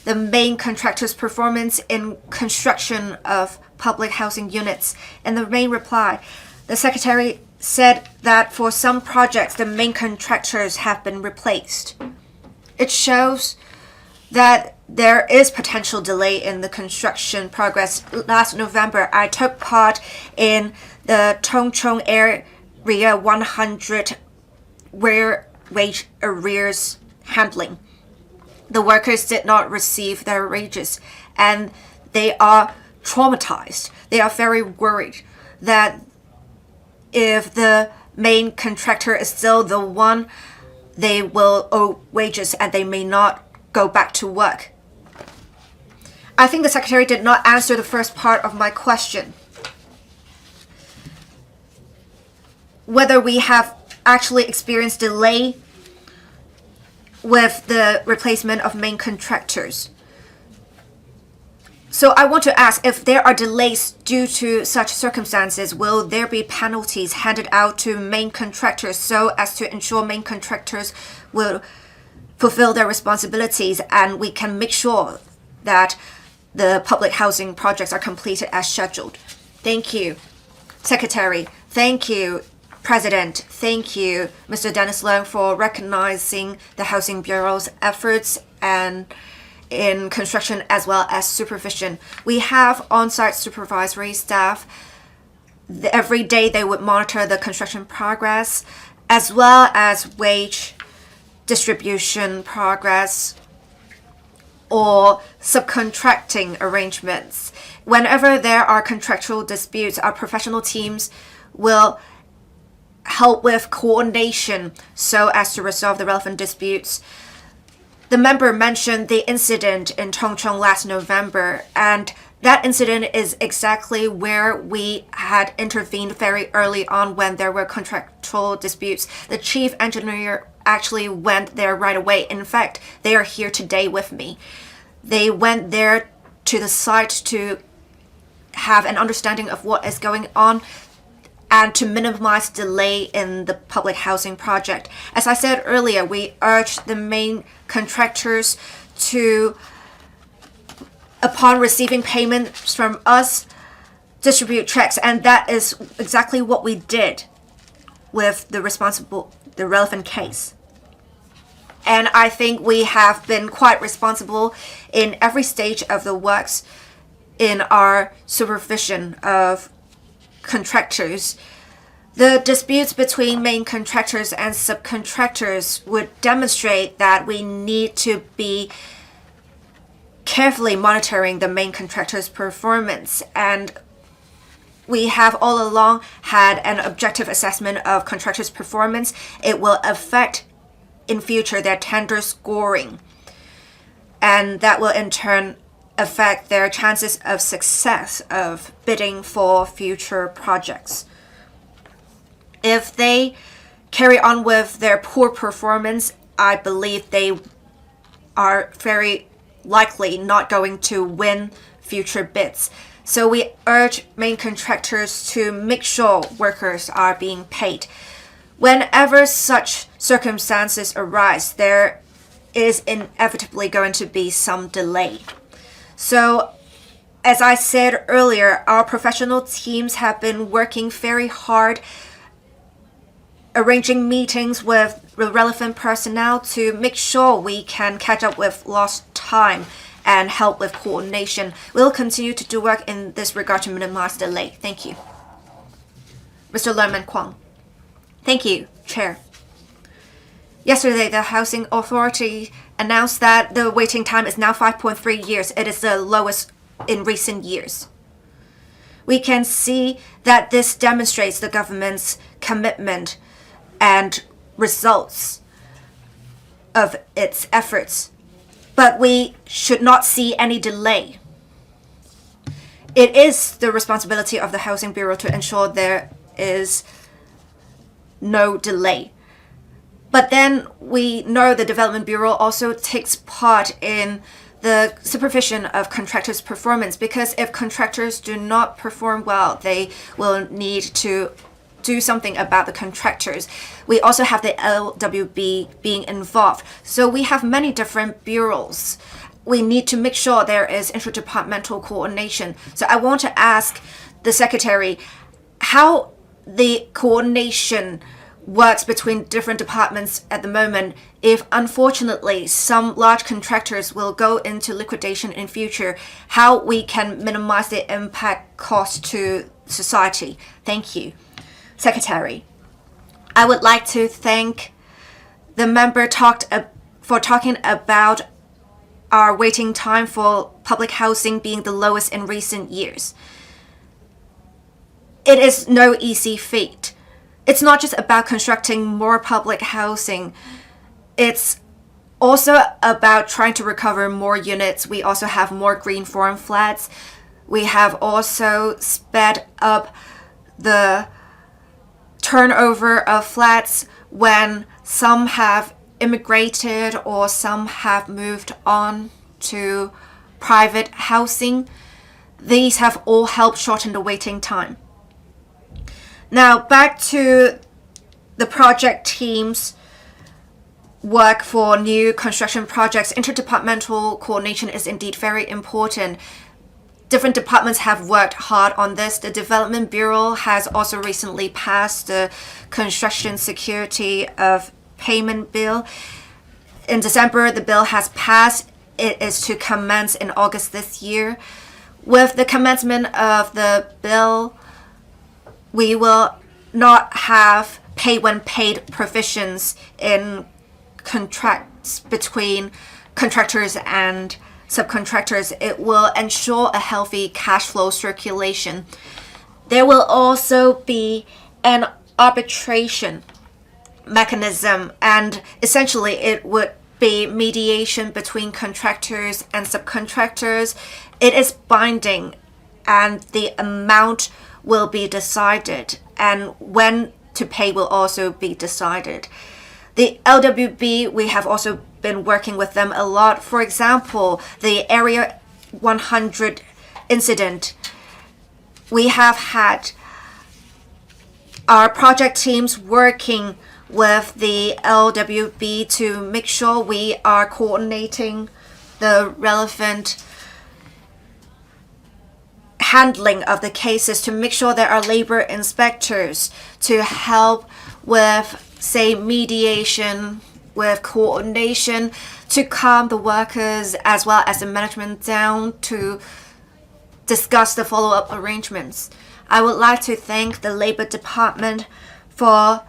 the main contractor's performance in construction of public housing units. In the main reply, the Secretary said that for some projects, the main contractors have been replaced. It shows that there is potential delay in the construction progress. Last November, I took part in the Tongchong Area 100 wage arrears handling. The workers did not receive their wages, and they are traumatized. They are very worried that if the main contractor is still the one, they will owe wages and they may not go back to work. I think the Secretary did not answer the first part of my question. Whether we have actually experienced delay with the replacement of main contractors. So I want to ask, if there are delays due to such circumstances, will there be penalties handed out to main contractors so as to ensure main contractors will fulfill their responsibilities and we can make sure that the public housing projects are completed as scheduled? Thank you, Secretary. Thank you, President. Thank you, Mr. Dennis LEUNG, for recognizing the Housing Bureau's efforts and in construction as well as supervision. We have on-site supervisory staff. Every day they would monitor the construction progress as well as wage distribution progress or subcontracting arrangements. Whenever there are contractual disputes, our professional teams will help with coordination so as to resolve the relevant disputes. The member mentioned the incident in Tongchong last November, and that incident is exactly where we had intervened very early on when there were contractual disputes. The chief engineer actually went there right away. In fact, they are here today with me. They went there to the site to have an understanding of what is going on and to minimize delay in the public housing project. As I said earlier, we urge the main contractors to, upon receiving payments from us, distribute checks, and that is exactly what we did with the relevant case. And I think we have been quite responsible in every stage of the works in our supervision of contractors. The disputes between main contractors and subcontractors would demonstrate that we need to be carefully monitoring the main contractor's performance, and we have all along had an objective assessment of contractors' performance. It will affect in future their tender scoring, and that will in turn affect their chances of success of bidding for future projects. If they carry on with their poor performance, I believe they are very likely not going to win future bids. So we urge main contractors to make sure workers are being paid. Whenever such circumstances arise, there is inevitably going to be some delay. So, as I said earlier, our professional teams have been working very hard, arranging meetings with relevant personnel to make sure we can catch up with lost time and help with coordination. We'll continue to do work in this regard to minimize delay. Thank you. Mr. Leung and Kwong. Thank you, Chair. Yesterday, the Housing Authority announced that the waiting time is now 5.3 years. It is the lowest in recent years. We can see that this demonstrates the government's commitment and results of its efforts. But we should not see any delay. It is the responsibility of the Housing Bureau to ensure there is no delay. But then we know the Development Bureau also takes part in the supervision of contractors' performance, because if contractors do not perform well, they will need to do something about the contractors. We also have the LWB being involved. So we have many different bureaus. We need to make sure there is interdepartmental coordination. So I want to ask the Secretary how the coordination works between different departments at the moment if unfortunately some large contractors will go into liquidation in future, how we can minimize the impact cost to society. Thank you. Secretary, I would like to thank the member for talking about our waiting time for public housing being the lowest in recent years. It is no easy feat. It's not just about constructing more public housing. It's also about trying to recover more units. We also have more green farm flats. We have also sped up the turnover of flats when some have immigrated or some have moved on to private housing. These have all helped shorten the waiting time. Now back to the project team's work for new construction projects. Interdepartmental coordination is indeed very important. Different departments have worked hard on this. The Development Bureau has also recently passed the Construction Security of Payment Bill. In December, the bill has passed. It is to commence in August this year. With the commencement of the bill, we will not have pay when paid provisions in contracts between contractors and subcontractors. It will ensure a healthy cash flow circulation. There will also be an arbitration mechanism, and essentially it would be mediation between contractors and subcontractors. It is binding, and the amount will be decided, and when to pay will also be decided. The LWB, we have also been working with them a lot. For example, the Area 100 incident, we have had our project teams working with the LWB to make sure we are coordinating the relevant handling of the cases, to make sure there are labor inspectors to help with, say, mediation, with coordination, to calm the workers as well as the management down to discuss the follow-up arrangements. I would like to thank the Labor Department for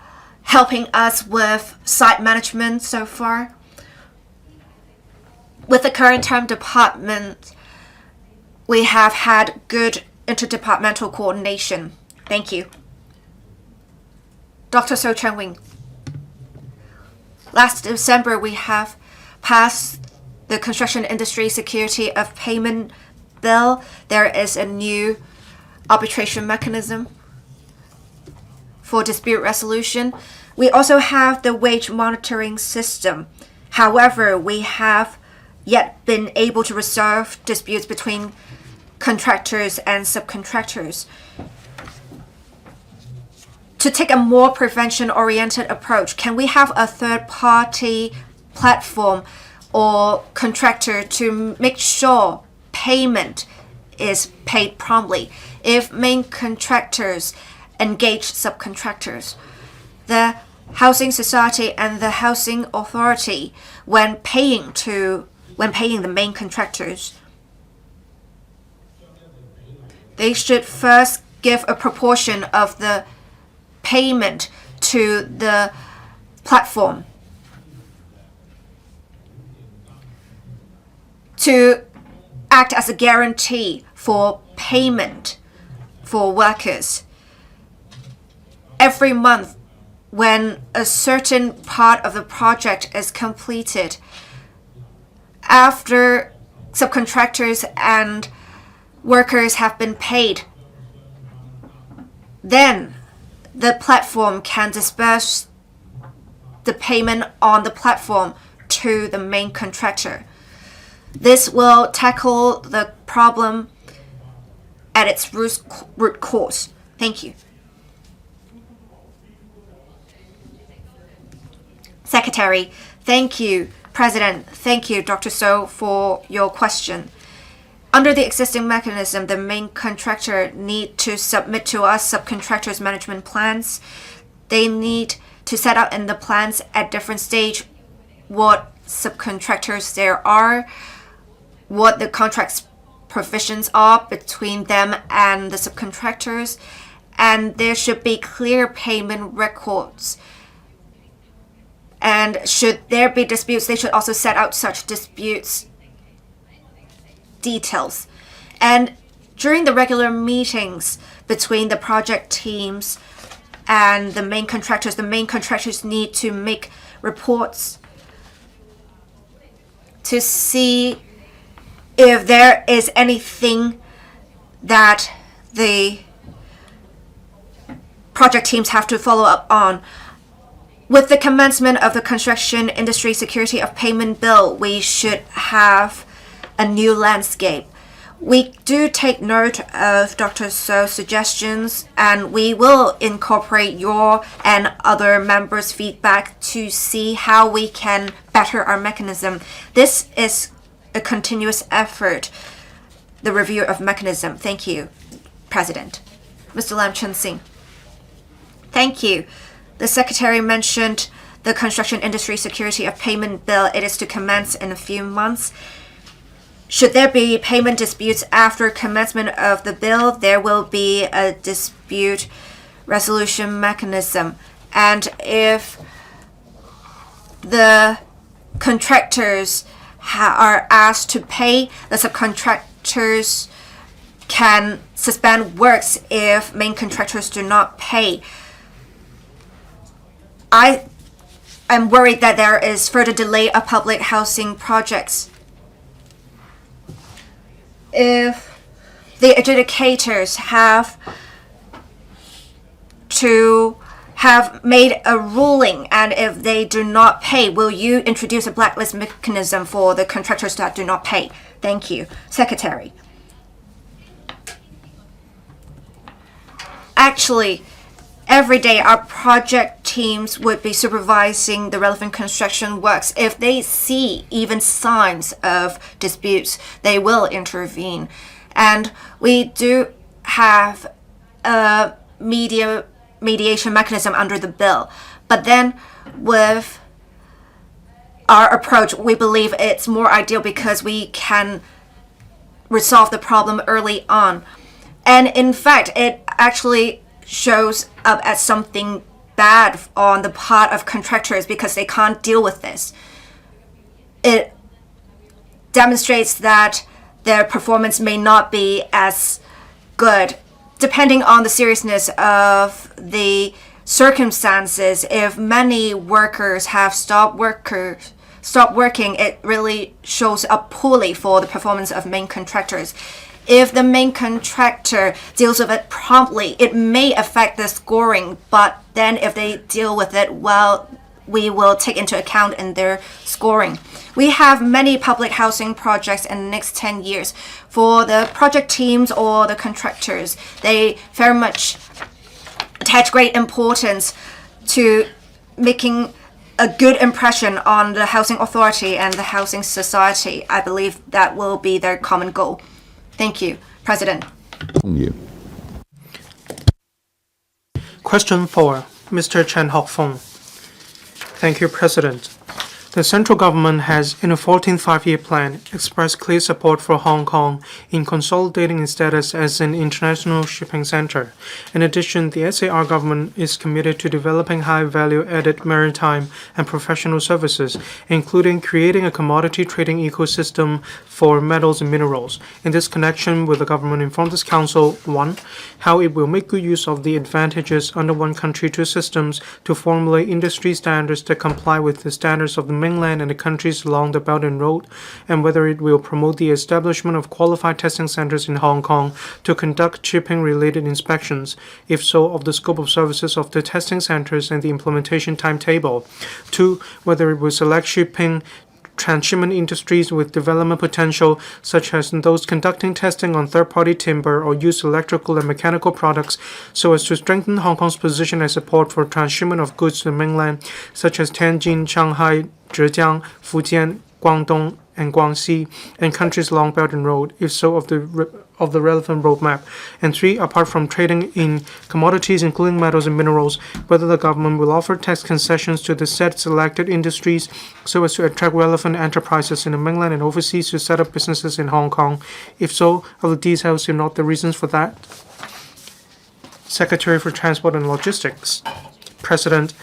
helping us with site management so far. With the current term department, we have had good interdepartmental coordination. Thank you. Dr. So Chen Wing. Last December, we have passed the Construction Industry Security of Payment Bill. There is a new arbitration mechanism for dispute resolution. We also have the wage monitoring system. However, we have yet been able to resolve disputes between contractors and subcontractors. To take a more prevention-oriented approach, can we have a third-party platform or contractor to make sure payment is paid promptly? If main contractors engage subcontractors, the housing society and the housing authority, when paying the main contractors, they should first give a proportion of the payment to the platform to act as a guarantee for payment for workers. Every month, when a certain part of the project is completed, after subcontractors and workers have been paid, then the platform can disperse the payment on the platform to the main contractor. This will tackle the problem at its root cause. Thank you. Secretary, thank you. President, thank you, Dr. So, for your question. Under the existing mechanism, the main contractor need to submit to us subcontractors' management plans. They need to set out in the plans at different stage what subcontractors there are, what the contract's provisions are between them and the subcontractors, and there should be clear payment records. And should there be disputes, they should also set out such disputes details. And during the regular meetings between the project teams and the main contractors need to make reports to see if there is anything that the project teams have to follow up on. With the commencement of the Construction Industry Security of Payment Bill, we should have a new landscape. We do take note of Dr. So's suggestions, and we will incorporate your and other members' feedback to see how we can better our mechanism. This is a continuous effort, the review of mechanism. Thank you, President. Mr. Lam Chun Sing. Thank you. The Secretary mentioned the Construction Industry Security of Payment Bill. It is to commence in a few months. Should there be payment disputes after commencement of the bill, there will be a dispute resolution mechanism. And if the contractors are asked to pay, the subcontractors can suspend works if main contractors do not pay. I am worried that there is further delay of public housing projects. If the adjudicators have to have made a ruling, and if they do not pay, will you introduce a blacklist mechanism for the contractors that do not pay? Thank you. Secretary. Actually, every day our project teams would be supervising the relevant construction works. If they see even signs of disputes, they will intervene. And we do have a mediation mechanism under the bill. But then with our approach, we believe it's more ideal because we can resolve the problem early on. And in fact, it actually shows up as something bad on the part of contractors because they can't deal with this. It demonstrates that their performance may not be as good. Depending on the seriousness of the circumstances, if many workers have stopped working, it really shows up poorly for the performance of main contractors. If the main contractor deals with it promptly, it may affect the scoring, but then if they deal with it well, we will take into account in their scoring. We have many public housing projects in the next 10 years. For the project teams or the contractors, they very much attach great importance to making a good impression on the housing authority and the housing society. I believe that will be their common goal. Thank you, President. Thank you. Question 4, Mr. Chan Hok-fung. Thank you, President. The central government has, in a 14th five-year plan, expressed clear support for Hong Kong in consolidating its status as an international shipping center. In addition, the SAR government is committed to developing high-value-added maritime and professional services, including creating a commodity trading ecosystem for metals and minerals. In this connection, will the government inform this council, 1. How it will make good use of the advantages under one country, two systems to formulate industry standards that comply with the standards of the mainland and the countries along the Belt and Road, and whether it will promote the establishment of qualified testing centers in Hong Kong to conduct shipping-related inspections, if so, of the scope of services of the testing centers and the implementation timetable. 2. Whether it will select shipping transshipment industries with development potential, such as those conducting testing on third-party timber or use electrical and mechanical products, so as to strengthen Hong Kong's position as a port for transshipment of goods to the mainland, such as Tianjin, Shanghai, Zhejiang, Fujian, Guangdong, and Guangxi, and countries along Belt and Road, if so, of the relevant roadmap. And 3, apart from trading in commodities including metals and minerals, whether the government will offer tax concessions to the said selected industries so as to attract relevant enterprises in the mainland and overseas to set up businesses in Hong Kong. If so, of the details, if not the reasons for that. Secretary for Transport and Logistics. President,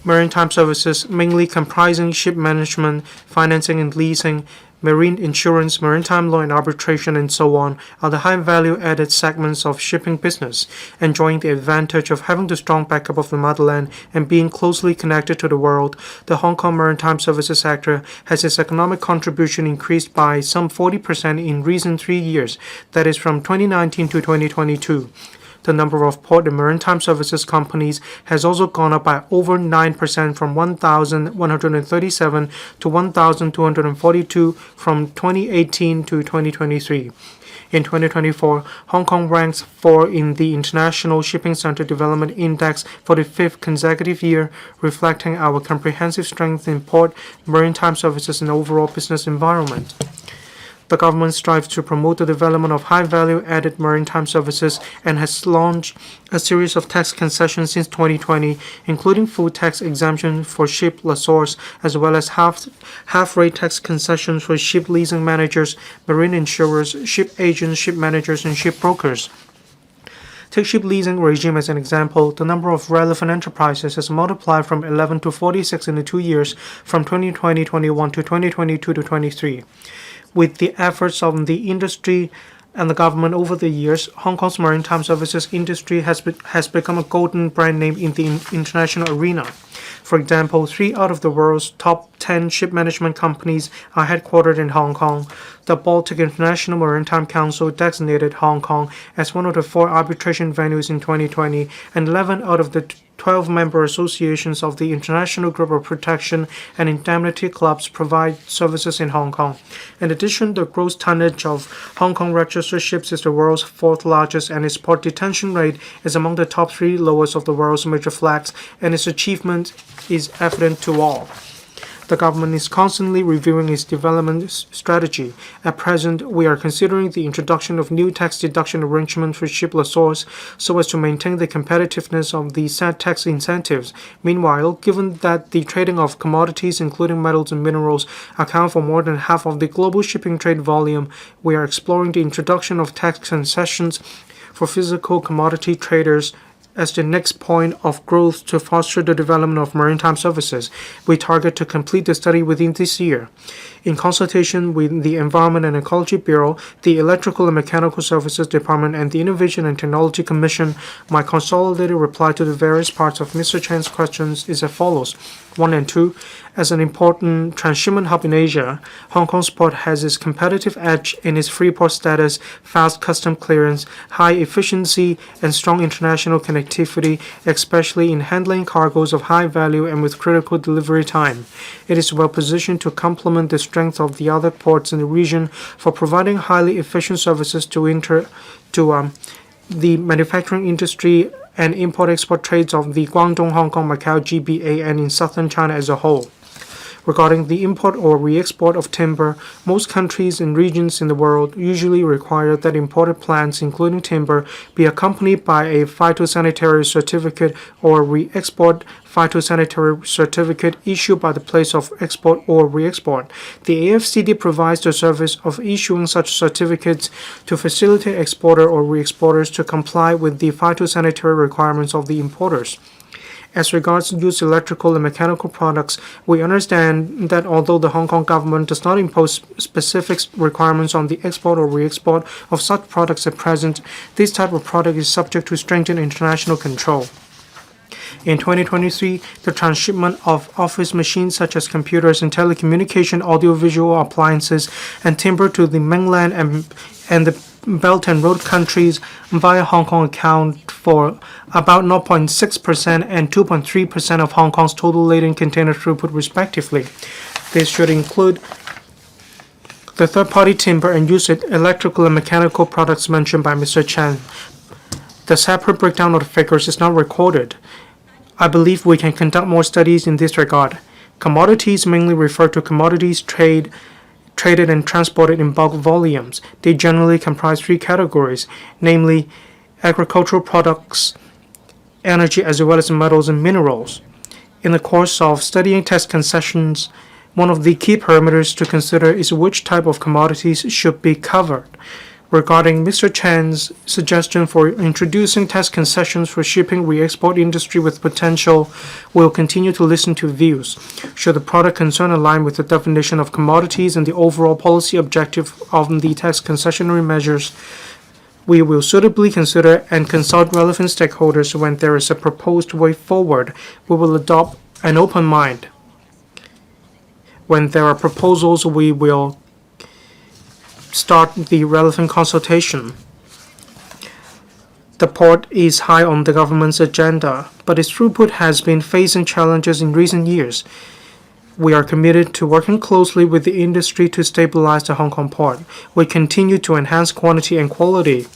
maritime services, mainly comprising ship management, financing and leasing, marine insurance, maritime law and arbitration, and so on, are the high value-added segments of shipping business, enjoying the advantage of having the strong backup of the motherland and being closely connected to the world. The Hong Kong maritime services sector has its economic contribution increased by some 40% in recent 3 years, that is from 2019 to 2022. The number of port and maritime services companies has also gone up by over 9% from 1,137 to 1,242 from 2018 to 2023. In 2024, Hong Kong ranks 4 in the International Shipping Center Development Index for the 5th consecutive year, reflecting our comprehensive strength in port, maritime services, and overall business environment. The government strives to promote the development of high-value-added maritime services and has launched a series of tax concessions since 2020, including full tax exemption for ship lessors, as well as half-rate tax concessions for ship leasing managers, marine insurers, ship agents, ship managers, and ship brokers. Take ship leasing regime as an example. The number of relevant enterprises has multiplied from 11 to 46 in the 2 years, from 2020-21 to 2022-23. With the efforts of the industry and the government over the years, Hong Kong's maritime services industry has become a golden brand name in the international arena. For example, 3 out of the world's top 10 ship management companies are headquartered in Hong Kong. The Baltic International Maritime Council designated Hong Kong as one of the 4 arbitration venues in 2020, and 11 out of the 12 member associations of the International Group of Protection and Indemnity Clubs provide services in Hong Kong. In addition, the gross tonnage of Hong Kong registered ships is the world's 4th largest, and its port detention rate is among the top 3 lowest of the world's major flags, and its achievement is evident to all. The government is constantly reviewing its development strategy. At present, we are considering the introduction of new tax deduction arrangements for ship lessors so as to maintain the competitiveness of the said tax incentives. Meanwhile, given that the trading of commodities, including metals and minerals, account for more than half of the global shipping trade volume, we are exploring the introduction of tax concessions for physical commodity traders as the next point of growth to foster the development of maritime services. We target to complete the study within this year. In consultation with the Environment and Ecology Bureau, the Electrical and Mechanical Services Department, and the Innovation and Technology Commission, my consolidated reply to the various parts of Mr. Chan's questions is as follows. 1 and 2. As an important transshipment hub in Asia, Hong Kong's port has its competitive edge in its free port status, fast custom clearance, high efficiency, and strong international connectivity, especially in handling cargoes of high value and with critical delivery time. It is well positioned to complement the strength of the other ports in the region for providing highly efficient services to the manufacturing industry and import-export trades of the Guangdong, Hong Kong, Macau, GBA, and in southern China as a whole. Regarding the import or re-export of timber, most countries and regions in the world usually require that imported plants, including timber, be accompanied by a phytosanitary certificate or re-export phytosanitary certificate issued by the place of export or re-export. The AFCD provides the service of issuing such certificates to facilitate exporter or re-exporters to comply with the phytosanitary requirements of the importers. As regards used electrical and mechanical products, we understand that although the Hong Kong government does not impose specific requirements on the export or re-export of such products at present, this type of product is subject to stringent international control. In 2023, the transshipment of office machines such as computers and telecommunication, audiovisual appliances, and timber to the mainland and the Belt and Road countries via Hong Kong account for about 0.6% and 2.3% of Hong Kong's total laden container throughput respectively. This should include the third-party timber and used electrical and mechanical products mentioned by Mr. Chan. The separate breakdown of the figures is not recorded. I believe we can conduct more studies in this regard. Commodities mainly refer to commodities traded and transported in bulk volumes. They generally comprise three categories, namely agricultural products, energy, as well as metals and minerals. In the course of studying tax concessions, one of the key parameters to consider is which type of commodities should be covered. Regarding Mr. Chan's suggestion for introducing tax concessions for shipping re-export industry with potential, we'll continue to listen to views. Should the product concern align with the definition of commodities and the overall policy objective of the tax concessionary measures, we will suitably consider and consult relevant stakeholders when there is a proposed way forward. We will adopt an open mind. When there are proposals, we will start the relevant consultation. The port is high on the government's agenda, but its throughput has been facing challenges in recent years. We are committed to working closely with the industry to stabilize the Hong Kong port. We continue to enhance quantity and quality.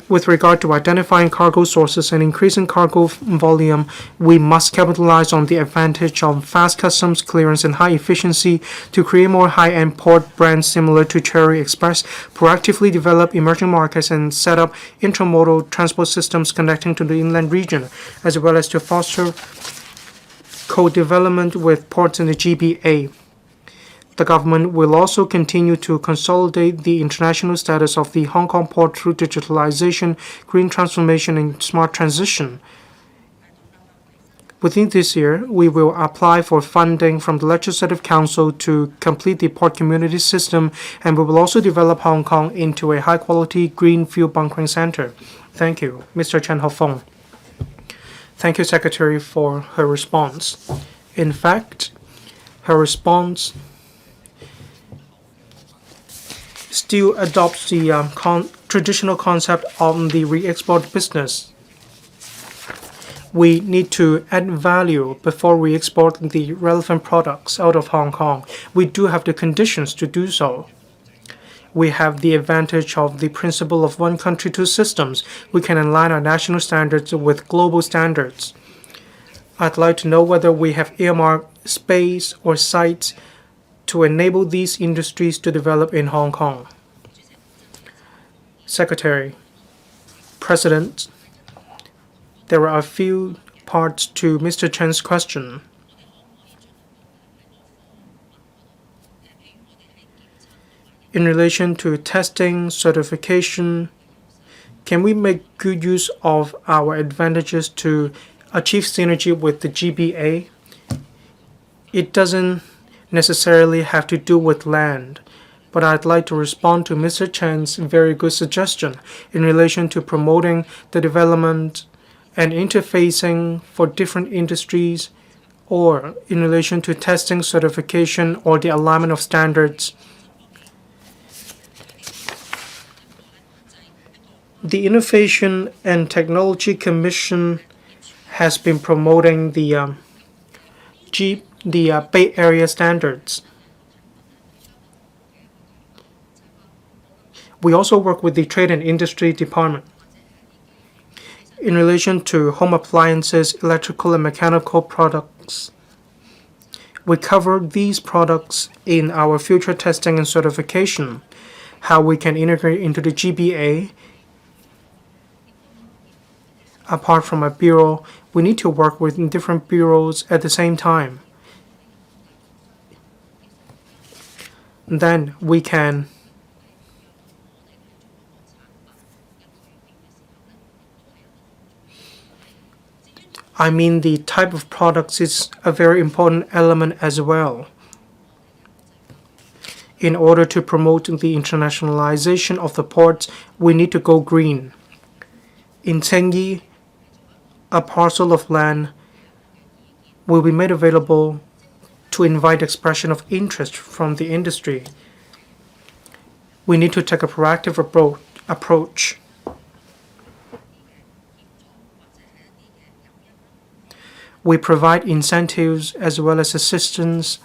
With regard to identifying cargo sources and increasing cargo volume, we must capitalize on the advantage of fast customs clearance and high efficiency to create more high-end port brands similar to Cherry Express, proactively develop emerging markets, and set up intermodal transport systems connecting to the inland region, as well as to foster co-development with ports in the GBA. The government will also continue to consolidate the international status of the Hong Kong port through digitalization, green transformation, and smart transition. Within this year, we will apply for funding from the Legislative Council to complete the port community system, and we will also develop Hong Kong into a high-quality green fuel bunkering center. Thank you. Mr. CHAN Hok-fung. Thank you, Secretary, for her response. In fact, her response still adopts the traditional concept of the re-export business. We need to add value before we export the relevant products out of Hong Kong. We do have the conditions to do so. We have the advantage of the principle of one country, two systems. We can align our national standards with global standards. I'd like to know whether we have earmarked space or sites to enable these industries to develop in Hong Kong. Secretary, President, there are a few parts to Mr. Chan's question. In relation to testing, certification, Can we make good use of our advantages to achieve synergy with the GBA? It doesn't necessarily have to do with land, but I'd like to respond to Mr. Chan's very good suggestion in relation to promoting the development and interfacing for different industries, or in relation to testing, certification, or the alignment of standards. The Innovation and Technology Commission has been promoting the Bay Area standards. We also work with the Trade and Industry Department in relation to home appliances, electrical and mechanical products. We cover these products in our future testing and certification, how we can integrate into the GBA. Apart from a bureau, we need to work with different bureaus at the same time. Then we can the type of products is a very important element as well. In order to promote the internationalization of the ports, we need to go green. In Chengyi, a parcel of land will be made available to invite expression of interest from the industry. We need to take a proactive approach. We provide incentives as well as assistance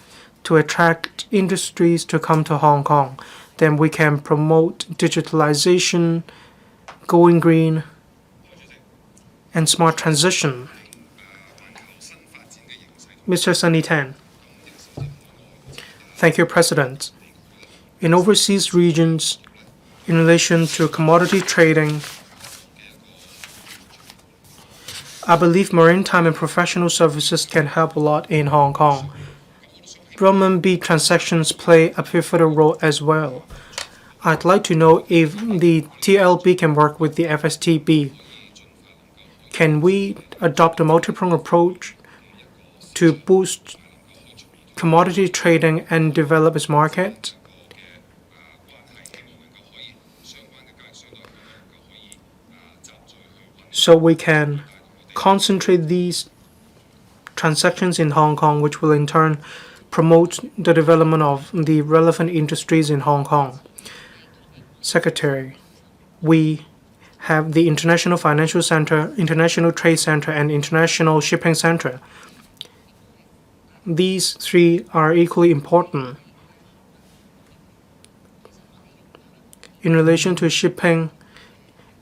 to attract industries to come to Hong Kong. Then we can promote digitalization, going green, and smart transition. Mr. Sunny Tan. Thank you, President. In overseas regions, in relation to commodity trading, I believe maritime and professional services can help a lot in Hong Kong. Renminbi transactions play a pivotal role as well. I'd like to know if the TLB can work with the FSTB. Can we adopt a multi-pronged approach to boost commodity trading and develop its market? So we can concentrate these transactions in Hong Kong, which will in turn promote the development of the relevant industries in Hong Kong. Secretary, we have the International Financial Center, International Trade Center, and International Shipping Center. These three are equally important. In relation to shipping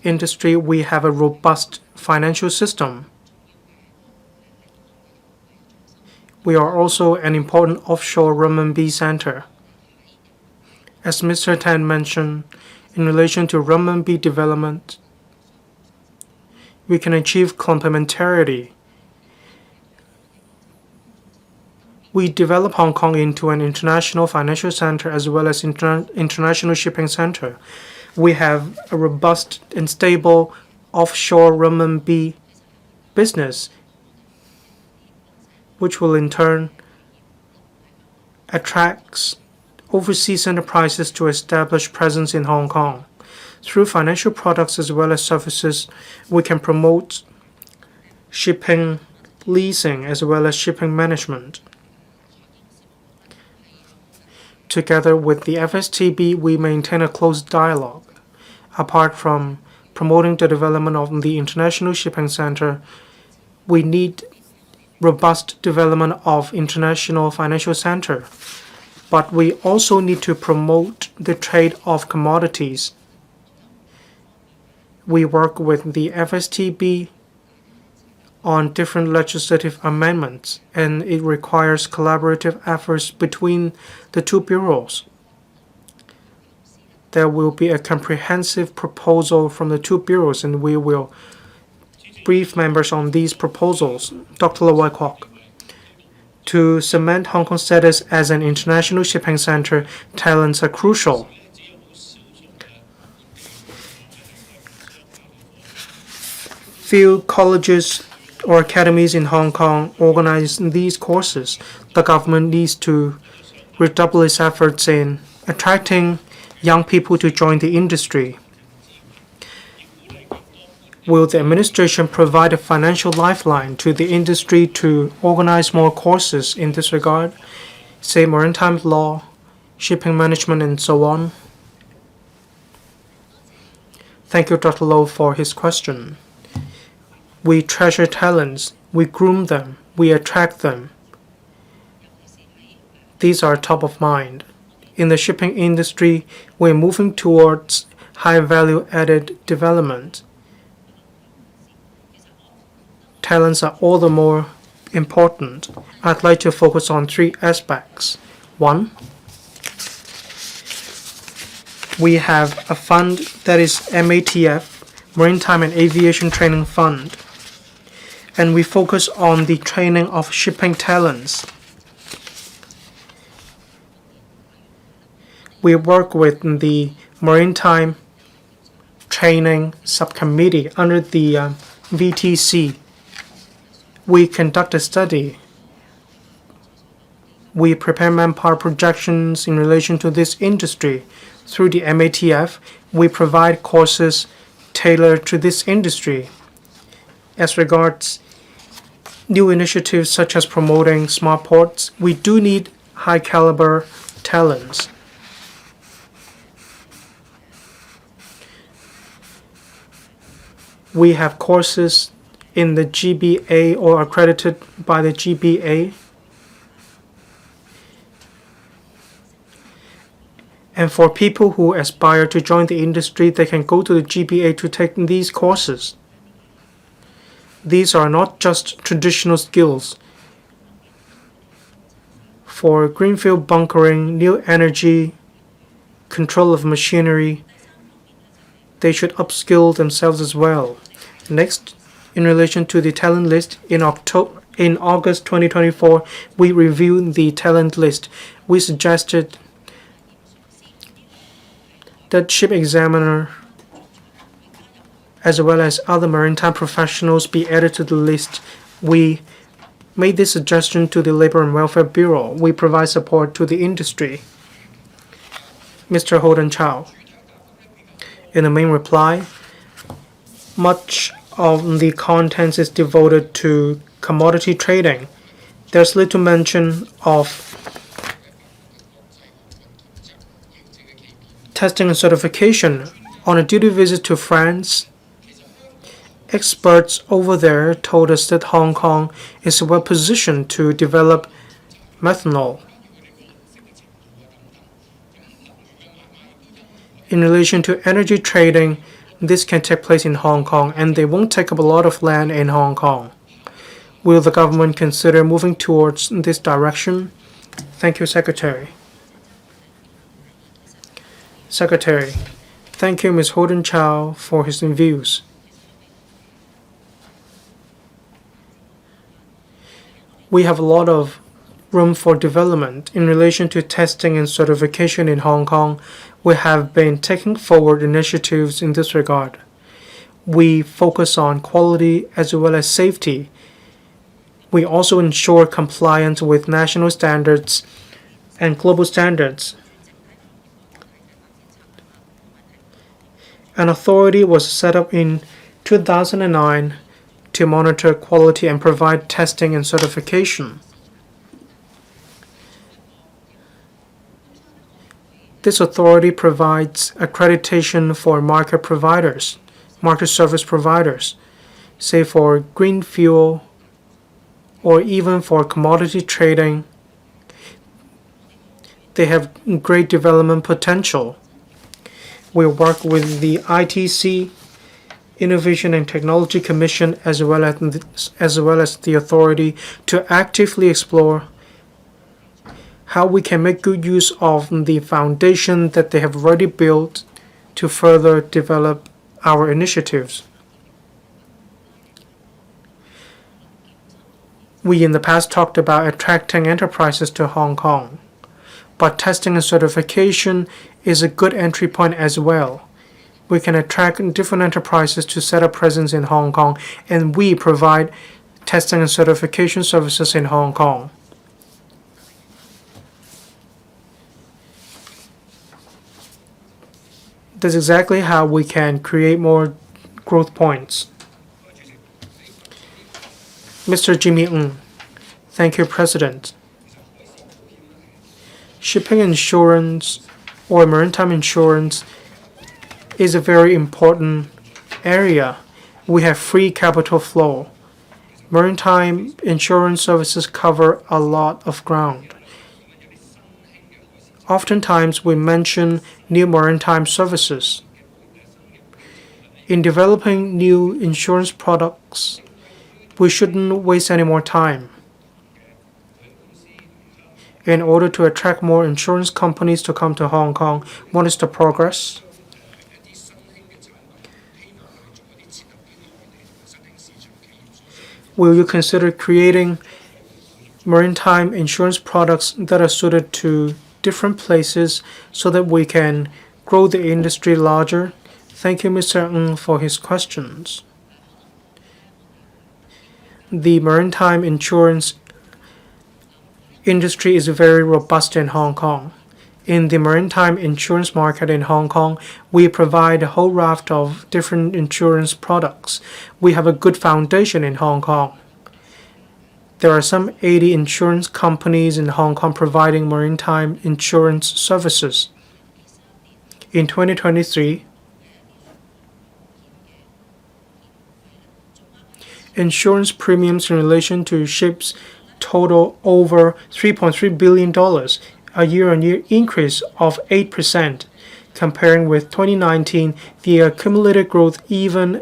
industry, we have a robust financial system. We are also an important offshore renminbi center. As Mr. Tan mentioned, in relation to renminbi development, we can achieve complementarity. We develop Hong Kong into an international financial center as well as international shipping center. We have a robust and stable offshore renminbi business, which will in turn attract overseas enterprises to establish presence in Hong Kong. Through financial products as well as services, we can promote shipping leasing as well as shipping management. Together with the FSTB, we maintain a close dialogue. Apart from promoting the development of the International Shipping Center, we need robust development of International Financial Center. But we also need to promote the trade of commodities. We work with the FSTB on different legislative amendments, and it requires collaborative efforts between the two bureaus. There will be a comprehensive proposal from the two bureaus, and we will brief members on these proposals. Dr. Loy Kwok. To cement Hong Kong's status as an international shipping center, talents are crucial. few colleges or academies in Hong Kong organize these courses. The government needs to redouble its efforts in attracting young people to join the industry. Will the administration provide a financial lifeline to the industry to organize more courses in this regard, say maritime law, shipping management, and so on? Thank you, Dr. Low, for his question. We treasure talents, we groom them, we attract them. These are top of mind. In the shipping industry, we're moving towards high value added development. Talents are all the more important. I'd like to focus on 3 aspects. 1, we have a fund that is MATF, Maritime and Aviation Training Fund, and we focus on the training of shipping talents. We work with the Maritime Training Subcommittee under the VTC. We conduct a study. We prepare manpower projections in relation to this industry. Through the MATF, we provide courses tailored to this industry. As regards new initiatives such as promoting smart ports, we do need high caliber talents. We have courses in the GBA or accredited by the GBA. And for people who aspire to join the industry, they can go to the GBA to take these courses. These are not just traditional skills. For greenfield bunkering, new energy, control of machinery, they should upskill themselves as well. Next, in relation to the talent list, in August 2024, we reviewed the talent list. We suggested that ship examiner as well as other maritime professionals be added to the list. We made this suggestion to the Labor and Welfare Bureau. We provide support to the industry. Mr. Holden Chow. In the main reply, much of the contents is devoted to commodity trading. There's little mention of testing and certification. On a duty visit to France, experts over there told us that Hong Kong is well positioned to develop methanol. In relation to energy trading, this can take place in Hong Kong, and they won't take up a lot of land in Hong Kong. Will the government consider moving towards this direction? Thank you, Secretary. Secretary, thank you, Ms. Holden Chow, for his views. We have a lot of room for development in relation to testing and certification in Hong Kong. We have been taking forward initiatives in this regard. We focus on quality as well as safety. We also ensure compliance with national standards and global standards. An authority was set up in 2009 to monitor quality and provide testing and certification. This authority provides accreditation for market providers, market service providers, say for green fuel or even for commodity trading. They have great development potential. We work with the ITC, Innovation and Technology Commission, as well as the authority to actively explore how we can make good use of the foundation that they have already built to further develop our initiatives. We in the past talked about attracting enterprises to Hong Kong, but testing and certification is a good entry point as well. We can attract different enterprises to set up presence in Hong Kong, and we provide testing and certification services in Hong Kong. That's exactly how we can create more growth points. Mr. Jimmy Ng. Thank you, President. Shipping insurance or maritime insurance is a very important area. We have free capital flow. Maritime insurance services cover a lot of ground. Oftentimes, we mention new maritime services. In developing new insurance products, we shouldn't waste any more time. In order to attract more insurance companies to come to Hong Kong, what is the progress? Will you consider creating maritime insurance products that are suited to different places so that we can grow the industry larger? Thank you, Mr. Ng, for his questions. The maritime insurance industry is very robust in Hong Kong. In the maritime insurance market in Hong Kong, we provide a whole raft of different insurance products. We have a good foundation in Hong Kong. There are some 80 insurance companies in Hong Kong providing maritime insurance services. In 2023, insurance premiums in relation to ships total over $3.3 billion, a year-on-year increase of 8%. Comparing with 2019, the accumulated growth even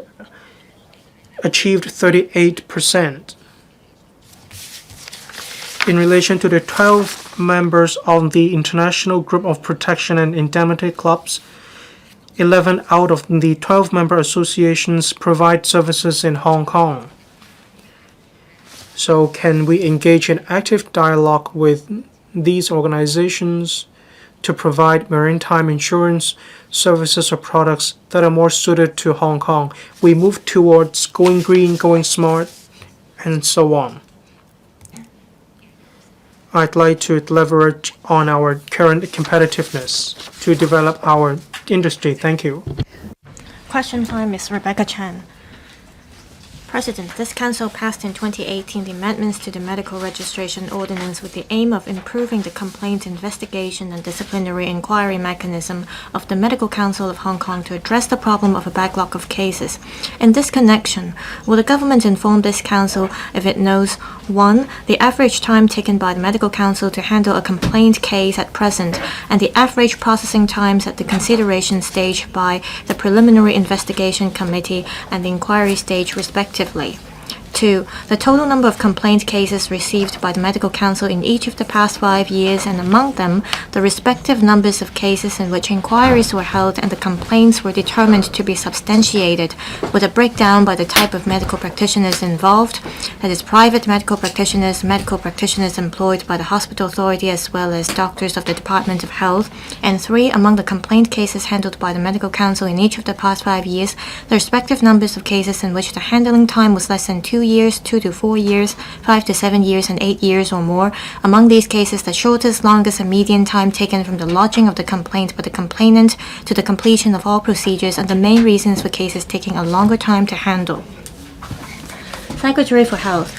achieved 38%. In relation to the 12 members of the International Group of Protection and Indemnity Clubs, 11 out of the 12 member associations provide services in Hong Kong. So can we engage in active dialogue with these organizations to provide maritime insurance services or products that are more suited to Hong Kong? We move towards going green, going smart, and so on. I'd like to leverage on our current competitiveness to develop our industry. Thank you. Question time, Ms. Rebecca Chan. President, this Council passed in 2018 the amendments to the Medical Registration Ordinance with the aim of improving the complaint investigation and disciplinary inquiry mechanism of the Medical Council of Hong Kong to address the problem of a backlog of cases. In this connection, will the government inform this Council if it knows 1. The average time taken by the Medical Council to handle a complaint case at present, and the average processing times at the consideration stage by the Preliminary Investigation Committee and the inquiry stage respectively. 2. The total number of complaint cases received by the Medical Council in each of the past 5 years, and among them, the respective numbers of cases in which inquiries were held and the complaints were determined to be substantiated, with a breakdown by the type of medical practitioners involved, that is, private medical practitioners employed by the hospital authority, as well as doctors of the Department of Health. And 3. Among the complaint cases handled by the Medical Council in each of the past 5 years, the respective numbers of cases in which the handling time was less than 2 years, 2 to 4 years, 5 to 7 years, and 8 years or more. Among these cases, the shortest, longest, and median time taken from the lodging of the complaint by the complainant to the completion of all procedures, and the main reasons for cases taking a longer time to handle. Secretary for Health.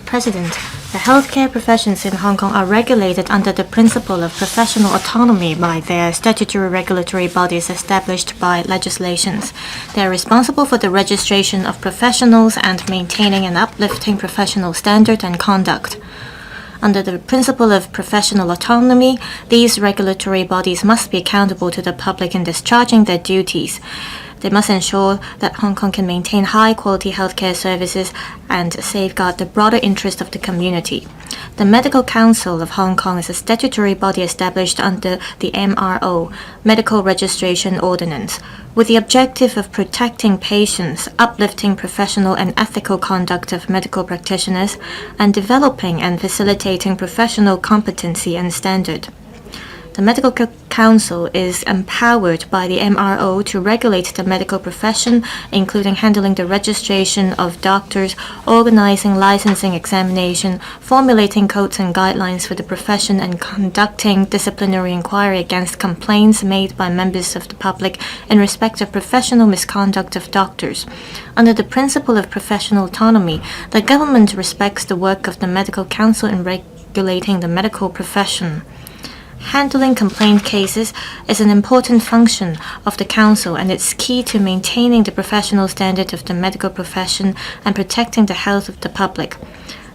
President, the healthcare professions in Hong Kong are regulated under the principle of professional autonomy by their statutory regulatory bodies established by legislations. They are responsible for the registration of professionals and maintaining and uplifting professional standard and conduct. Under the principle of professional autonomy, these regulatory bodies must be accountable to the public in discharging their duties. They must ensure that Hong Kong can maintain high-quality healthcare services and safeguard the broader interest of the community. The Medical Council of Hong Kong is a statutory body established under the MRO, Medical Registration Ordinance, with the objective of protecting patients, uplifting professional and ethical conduct of medical practitioners, and developing and facilitating professional competency and standard. The Medical Council is empowered by the MRO to regulate the medical profession, including handling the registration of doctors, organizing licensing examination, formulating codes and guidelines for the profession, and conducting disciplinary inquiry against complaints made by members of the public in respect of professional misconduct of doctors. Under the principle of professional autonomy, the government respects the work of the Medical Council in regulating the medical profession. Handling complaint cases is an important function of the Council, and it's key to maintaining the professional standard of the medical profession and protecting the health of the public.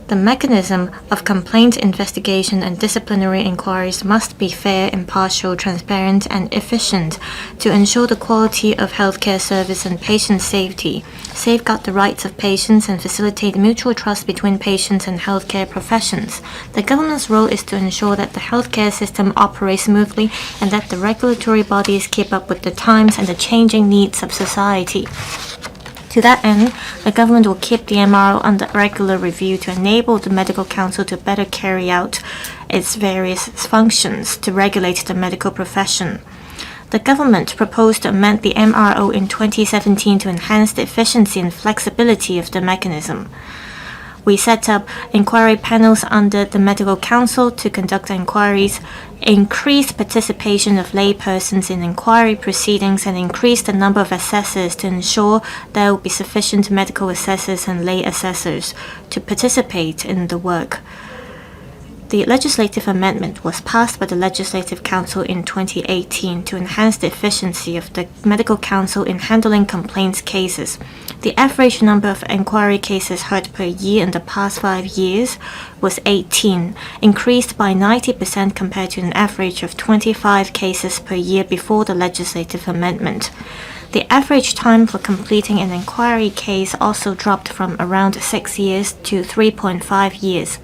The mechanism of complaint investigation and disciplinary inquiries must be fair, impartial, transparent, and efficient to ensure the quality of healthcare service and patient safety, safeguard the rights of patients, and facilitate mutual trust between patients and healthcare professions. The government's role is to ensure that the healthcare system operates smoothly and that the regulatory bodies keep up with the times and the changing needs of society. To that end, the government will keep the MRO under regular review to enable the Medical Council to better carry out its various functions to regulate the medical profession. The government proposed to amend the MRO in 2017 to enhance the efficiency and flexibility of the mechanism. We set up inquiry panels under the Medical Council to conduct inquiries, increase participation of laypersons in inquiry proceedings, and increase the number of assessors to ensure there will be sufficient medical assessors and lay assessors to participate in the work. The legislative amendment was passed by the Legislative Council in 2018 to enhance the efficiency of the Medical Council in handling complaints cases. The average number of inquiry cases heard per year in the past 5 years was 18, increased by 90% compared to an average of 25 cases per year before the legislative amendment. The average time for completing an inquiry case also dropped from around 6 years to 3.5 years.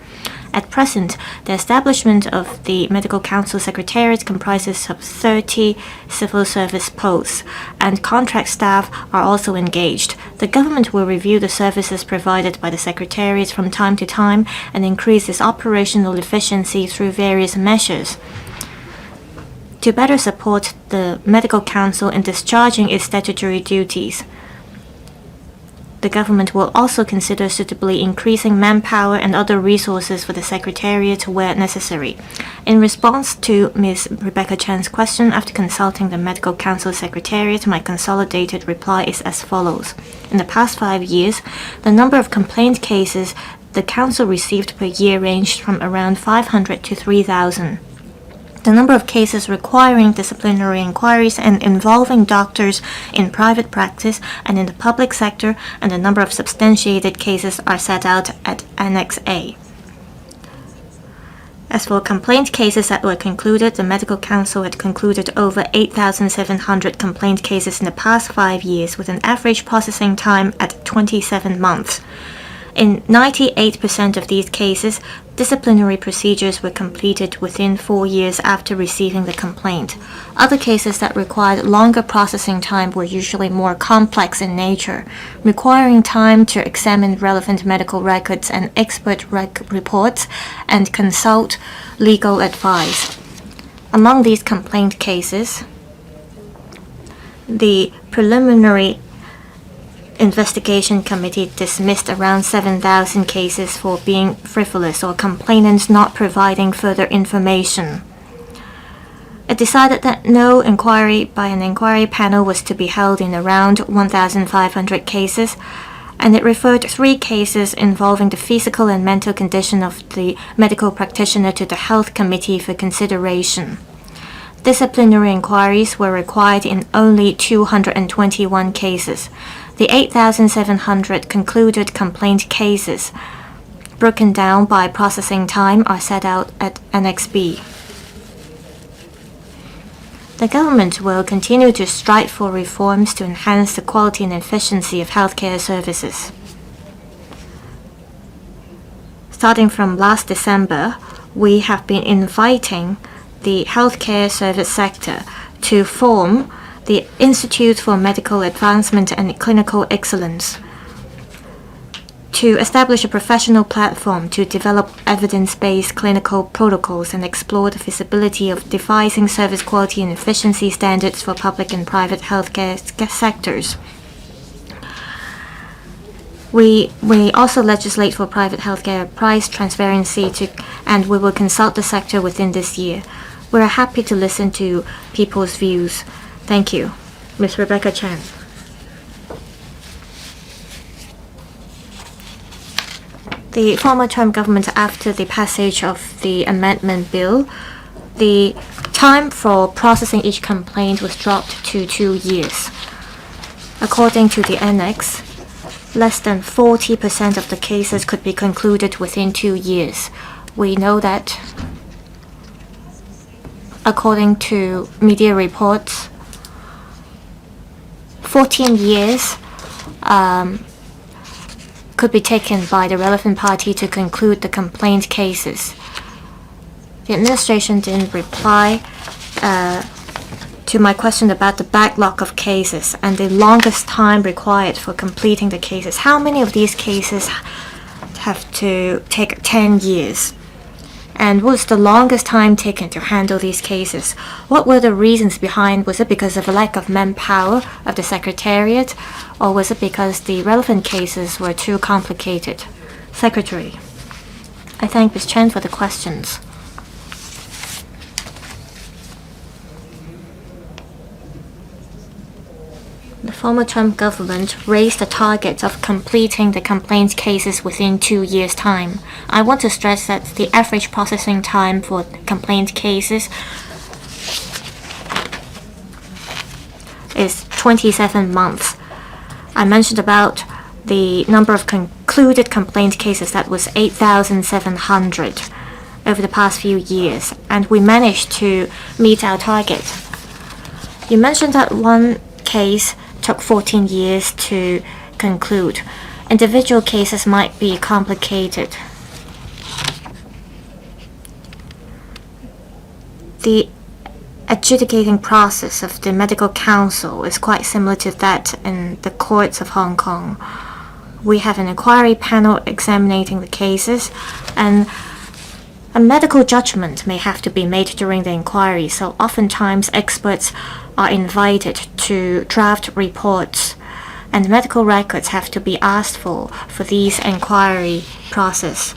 At present, the establishment of the Medical Council Secretariat comprises of 30 civil service posts, and contract staff are also engaged. The government will review the services provided by the Secretariat from time to time and increase its operational efficiency through various measures. To better support the Medical Council in discharging its statutory duties, the government will also consider suitably increasing manpower and other resources for the Secretariat where necessary. In response to Ms. Rebecca Chan's question, after consulting the Medical Council Secretariat, my consolidated reply is as follows. In the past 5 years, the number of complaint cases the Council received per year ranged from around 500 to 3,000. The number of cases requiring disciplinary inquiries and involving doctors in private practice and in the public sector and the number of substantiated cases are set out at Annex A. As for complaint cases that were concluded, the Medical Council had concluded over 8,700 complaint cases in the past 5 years with an average processing time at 27 months. In 98% of these cases, disciplinary procedures were completed within 4 years after receiving the complaint. Other cases that required longer processing time were usually more complex in nature, requiring time to examine relevant medical records and expert reports and consult legal advice. Among these complaint cases, the preliminary Investigation Committee dismissed around 7,000 cases for being frivolous or complainants not providing further information. It decided that no inquiry by an inquiry panel was to be held in around 1,500 cases, and it referred 3 cases involving the physical and mental condition of the medical practitioner to the Health Committee for consideration. Disciplinary inquiries were required in only 221 cases. The 8,700 concluded complaint cases, broken down by processing time, are set out at Annex B. The government will continue to strive for reforms to enhance the quality and efficiency of healthcare services. Starting from last December, we have been inviting the healthcare service sector to form the Institute for Medical Advancement and Clinical Excellence to establish a professional platform to develop evidence-based clinical protocols and explore the feasibility of devising service quality and efficiency standards for public and private healthcare sectors. We also legislate for private healthcare price transparency and we will consult the sector within this year. We are happy to listen to people's views. Thank you. Ms. Rebecca Chan. The former term government, after the passage of the amendment bill, the time for processing each complaint was dropped to 2 years. According to the annex, less than 40% of the cases could be concluded within 2 years. We know that, according to media reports, 14 years could be taken by the relevant party to conclude the complaint cases. The administration didn't reply to my question about the backlog of cases and the longest time required for completing the cases. How many of these cases have to take 10 years? And what's the longest time taken to handle these cases? What were the reasons behind? Was it because of a lack of manpower of the Secretariat, or was it because the relevant cases were too complicated? Secretary, I thank Ms. Chen for the questions. The former Trump government raised the target of completing the complaint cases within 2 years' time. I want to stress that the average processing time for complaint cases is 27 months. I mentioned about the number of concluded complaint cases that was 8,700 over the past few years, and we managed to meet our target. You mentioned that one case took 14 years to conclude. Individual cases might be complicated. The adjudicating process of the medical council is quite similar to that in the courts of Hong Kong. We have an inquiry panel examining the cases, and a medical judgment may have to be made during the inquiry, so oftentimes experts are invited to draft reports, and medical records have to be asked for these inquiry process.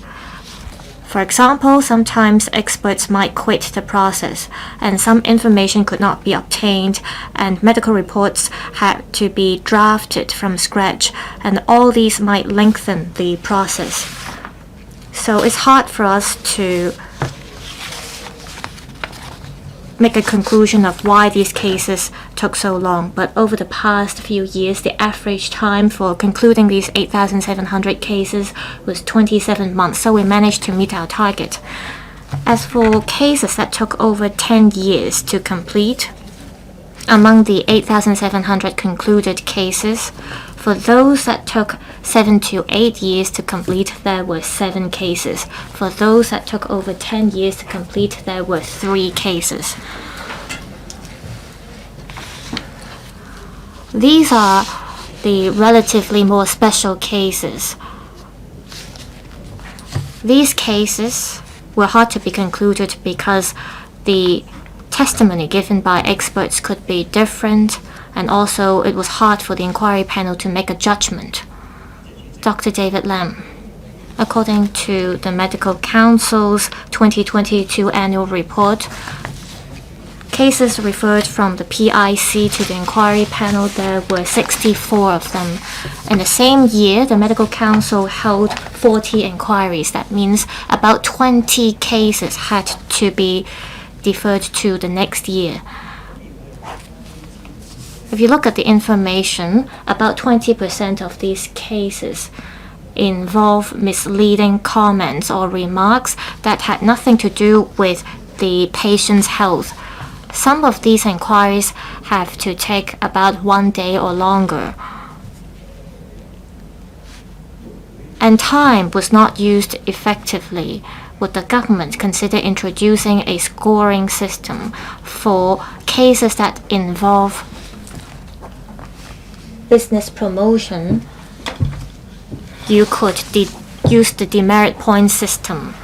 For example, sometimes experts might quit the process, and some information could not be obtained, and medical reports had to be drafted from scratch, and all these might lengthen the process. So it's hard for us to make a conclusion of why these cases took so long. But over the past few years, the average time for concluding these 8,700 cases was 27 months, so we managed to meet our target. As for cases that took over 10 years to complete, among the 8,700 concluded cases, for those that took 7 to 8 years to complete, there were 7 cases. For those that took over 10 years to complete, there were 3 cases. These are the relatively more special cases. These cases were hard to be concluded because the testimony given by experts could be different, and also it was hard for the inquiry panel to make a judgment. Dr. David Lam, according to the Medical Council's 2022 annual report, cases referred from the PIC to the inquiry panel, there were 64 of them. In the same year, the Medical Council held 40 inquiries. That means about 20 cases had to be deferred to the next year. If you look at the information, about 20% of these cases involve misleading comments or remarks that had nothing to do with the patient's health. Some of these inquiries have to take about 1 day or longer. And time was not used effectively. Would the government consider introducing a scoring system for cases that involve business promotion you could use the demerit point system.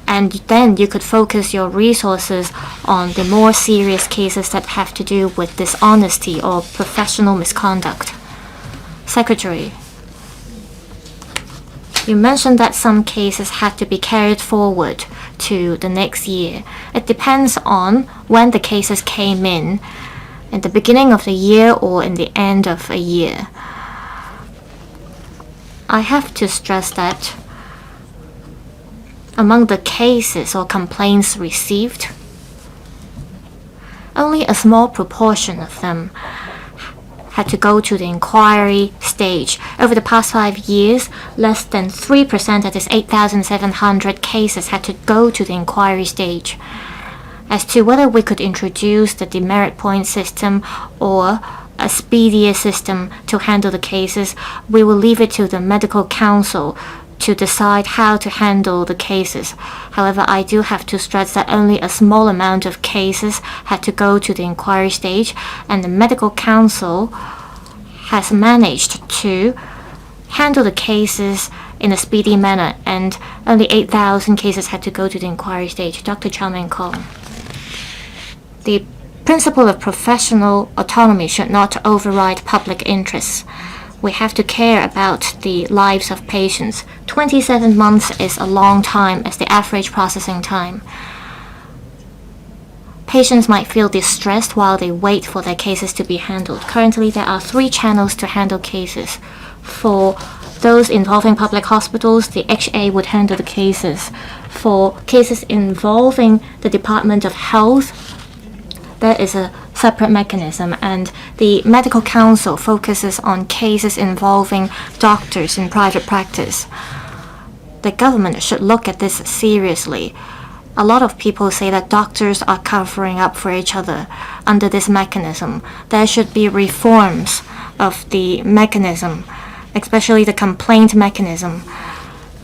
And then you could focus your resources on the more serious cases that have to do with dishonesty or professional misconduct. Secretary, you mentioned that some cases had to be carried forward to the next year. It depends on when the cases came in the beginning of the year or in the end of a year. I have to stress that among the cases or complaints received, only a small proportion of them had to go to the inquiry stage. Over the past 5 years, less than 3% of these 8,700 cases had to go to the inquiry stage. As to whether we could introduce the demerit point system or a speedier system to handle the cases, we will leave it to the medical council to decide how to handle the cases. However, I do have to stress that only a small amount of cases had to go to the inquiry stage, and the medical council has managed to handle the cases in a speedy manner, and only 8,000 cases had to go to the inquiry stage. Dr. Chang and Kong. The principle of professional autonomy should not override public interests. We have to care about the lives of patients. 27 months is a long time as the average processing time. Patients might feel distressed while they wait for their cases to be handled. Currently, there are 3 channels to handle cases. For those involving public hospitals, the HA would handle the cases. For cases involving the Department of Health, there is a separate mechanism, and the medical council focuses on cases involving doctors in private practice. The government should look at this seriously. A lot of people say that doctors are covering up for each other under this mechanism. There should be reforms of the mechanism, especially the complaint mechanism,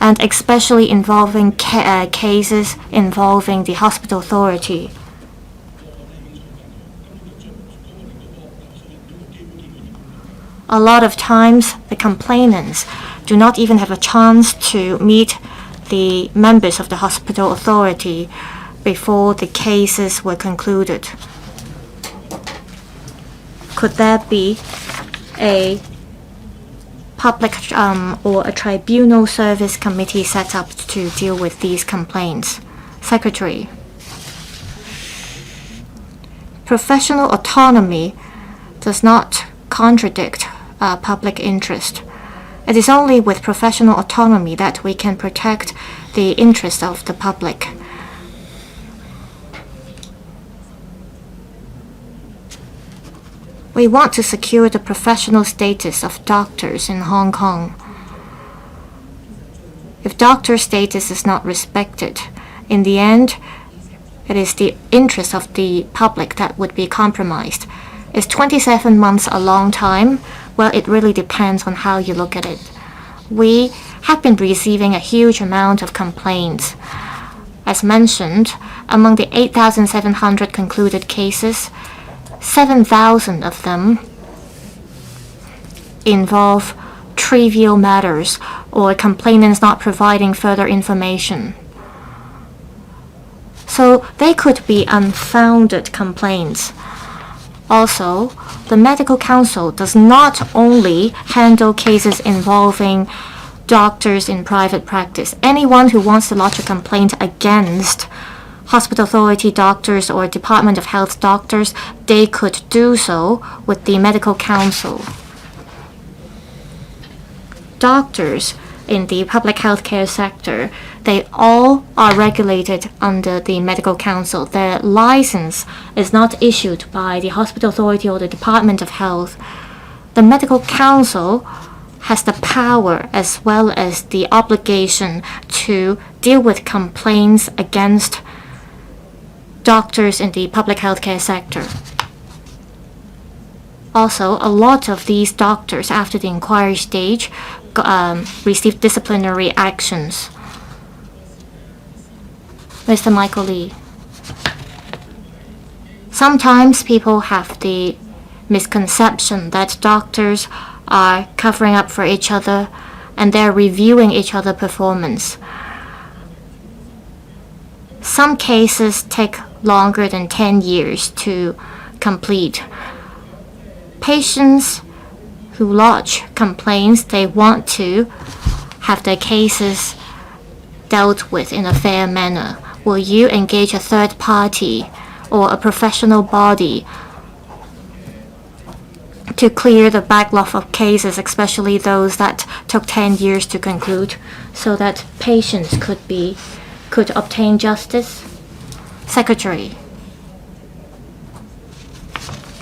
and especially involving cases involving the hospital authority. A lot of times, the complainants do not even have a chance to meet the members of the hospital authority before the cases were concluded. Could there be a public or a tribunal service committee set up to deal with these complaints? Secretary, professional autonomy does not contradict public interest. It is only with professional autonomy that we can protect the interest of the public. We want to secure the professional status of doctors in Hong Kong. If doctor status is not respected, in the end, it is the interest of the public that would be compromised. Is 27 months a long time? Well, it really depends on how you look at it. We have been receiving a huge amount of complaints. As mentioned, among the 8,700 concluded cases, 7,000 of them involve trivial matters or complainants not providing further information. So they could be unfounded complaints. Also, the medical council does not only handle cases involving doctors in private practice. Anyone who wants to lodge a complaint against hospital authority doctors or Department of Health doctors, they could do so with the medical council. Doctors in the public healthcare sector, they all are regulated under the medical council. Their license is not issued by the hospital authority or the Department of Health. The medical council has the power as well as the obligation to deal with complaints against doctors in the public healthcare sector. Also, a lot of these doctors, after the inquiry stage, receive disciplinary actions. Mr. Michael Lee. Sometimes people have the misconception that doctors are covering up for each other and they're reviewing each other's performance. Some cases take longer than 10 years to complete. Patients who lodge complaints, they want to have their cases dealt with in a fair manner. Will you engage a third party or a professional body to clear the backlog of cases, especially those that took 10 years to conclude, so that patients could obtain justice? Secretary.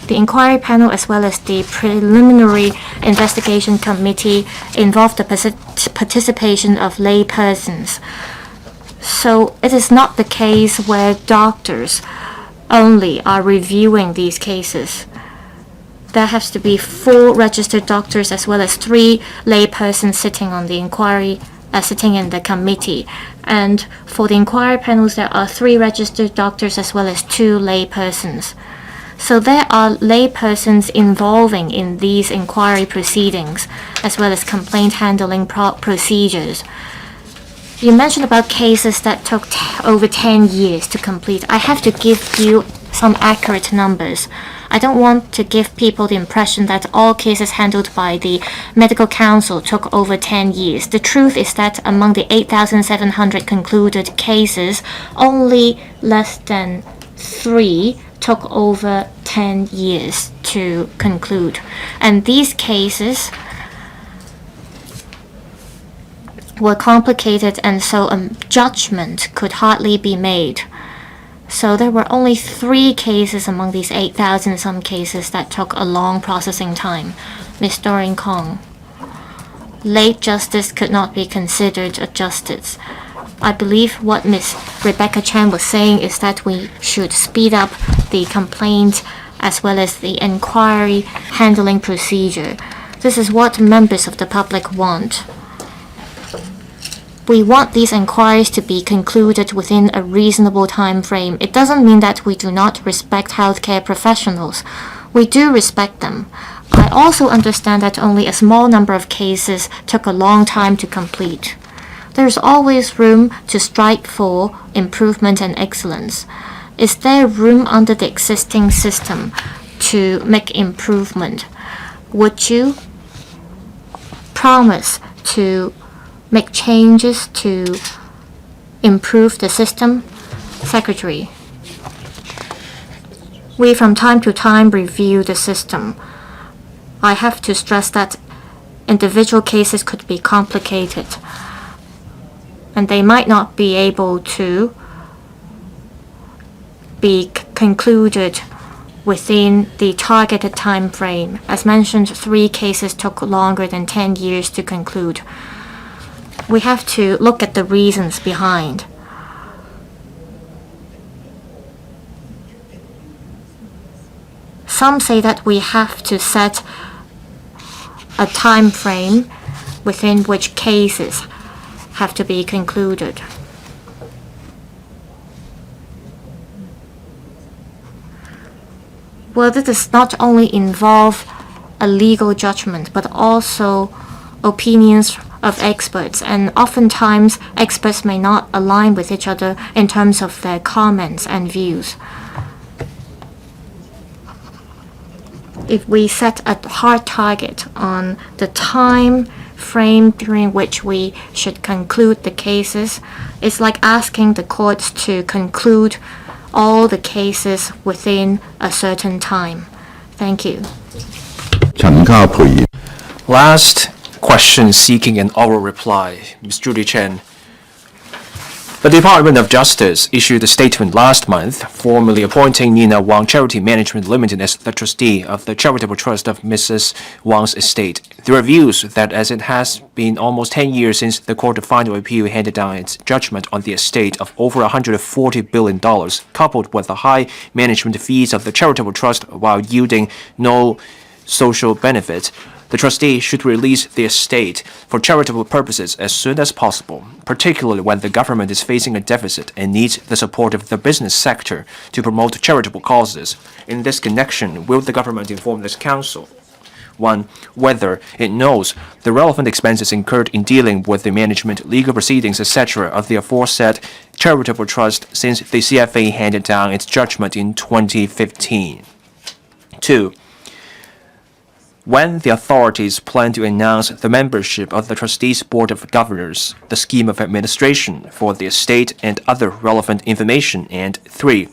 The inquiry panel as well as the preliminary investigation committee involved the participation of lay persons. So it is not the case where doctors only are reviewing these cases. There has to be 4 registered doctors as well as 3 lay persons sitting on the inquiry, sitting in the committee. And for the inquiry panels, there are 3 registered doctors as well as 2 lay persons. So there are lay persons involving in these inquiry proceedings as well as complaint handling procedures. You mentioned about cases that took over 10 years to complete. I have to give you some accurate numbers. I don't want to give people the impression that all cases handled by the Medical Council took over 10 years. The truth is that among the 8,700 concluded cases, only less than 3 took over 10 years to conclude. And these cases were complicated, and so a judgment could hardly be made. So there were only 3 cases among these 8,000 some cases that took a long processing time. Ms. Doreen Kong. Late justice could not be considered a justice. I believe what Ms. Rebecca Chan was saying is that we should speed up the complaint as well as the inquiry handling procedure. This is what members of the public want. We want these inquiries to be concluded within a reasonable time frame. It doesn't mean that we do not respect healthcare professionals. We do respect them. I also understand that only a small number of cases took a long time to complete. There's always room to strive for improvement and excellence. Is there room under the existing system to make improvement? Would you promise to make changes to improve the system? Secretary. We from time to time review the system. I have to stress that individual cases could be complicated, and they might not be able to be concluded within the targeted time frame. As mentioned, 3 cases took longer than 10 years to conclude. We have to look at the reasons behind. Some say that we have to set a time frame within which cases have to be concluded. Well, this does not only involve a legal judgment, but also opinions of experts, and oftentimes experts may not align with each other in terms of their comments and views. If we set a hard target on the time frame during which we should conclude the cases, it's like asking the courts to conclude all the cases within a certain time. Thank you. Last question seeking an oral reply. Ms. Judy Chan. The Department of Justice issued a statement last month formally appointing Nina Wang Charity Management Limited as the trustee of the charitable trust of Mrs. Wang's estate. There are views that as it has been almost 10 years since the Court of Final Appeal handed down its judgment on the estate of over $140 billion, coupled with the high management fees of the charitable trust while yielding no social benefit, the trustee should release the estate for charitable purposes as soon as possible, particularly when the government is facing a deficit and needs the support of the business sector to promote charitable causes. In this connection, will the government inform this council? 1. Whether it knows the relevant expenses incurred in dealing with the management, legal proceedings, etc. of the aforesaid charitable trust since the CFA handed down its judgment in 2015. 2. When the authorities plan to announce the membership of the Trustees' Board of Governors, the scheme of administration for the estate, and other relevant information. And 3.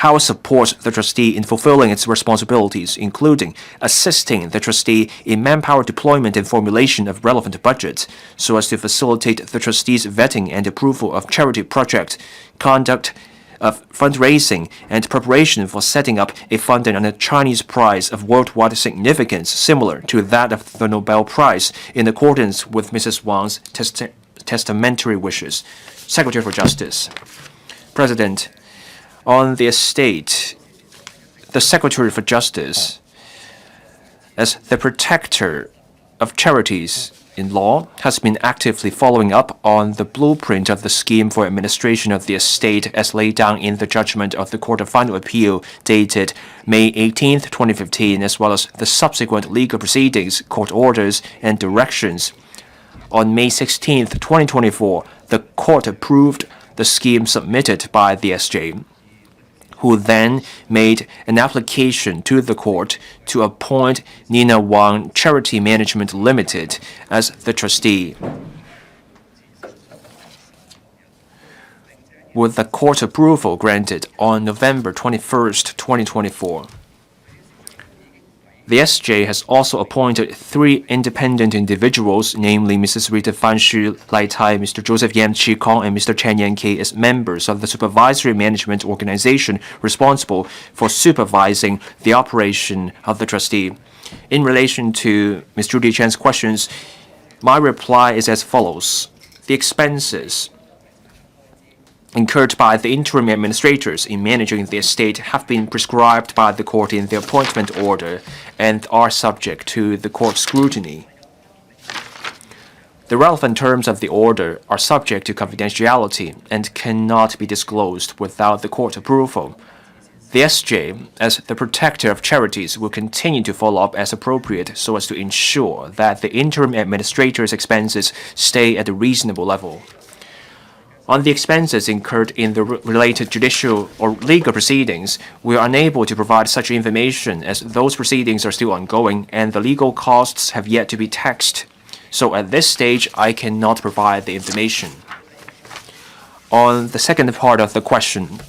How it supports the trustee in fulfilling its responsibilities, including assisting the trustee in manpower deployment and formulation of relevant budgets, so as to facilitate the trustee's vetting and approval of charity projects, conduct of fundraising, and preparation for setting up a fund on a Chinese prize of worldwide significance similar to that of the Nobel Prize, in accordance with Mrs. Wang's testamentary wishes. Secretary for Justice. President, on the estate, the Secretary for Justice, as the protector of charities in law, has been actively following up on the blueprint of the scheme for administration of the estate as laid down in the judgment of the Court of Final Appeal dated May 18, 2015, as well as the subsequent legal proceedings, court orders, and directions. On May 16, 2024, the court approved the scheme submitted by the SJ, who then made an application to the court to appoint Nina Wang Charity Management Limited as the trustee. With the court approval granted on November 21, 2024. The SJ has also appointed 3 independent individuals, namely Mrs. Rita Fan Xu Lai Tai, Mr. Joseph Yam Chi Kong, and Mr. Chen Yan Ki, as members of the supervisory management organization responsible for supervising the operation of the trustee. In relation to Ms. Judy Chan's questions, my reply is as follows. The expenses incurred by the interim administrators in managing the estate have been prescribed by the court in the appointment order and are subject to the court scrutiny. The relevant terms of the order are subject to confidentiality and cannot be disclosed without the court approval. The SJ, as the protector of charities, will continue to follow up as appropriate so as to ensure that the interim administrator's expenses stay at a reasonable level. On the expenses incurred in the related judicial or legal proceedings, we are unable to provide such information as those proceedings are still ongoing and the legal costs have yet to be taxed. So at this stage, I cannot provide the information. On the second part of the question,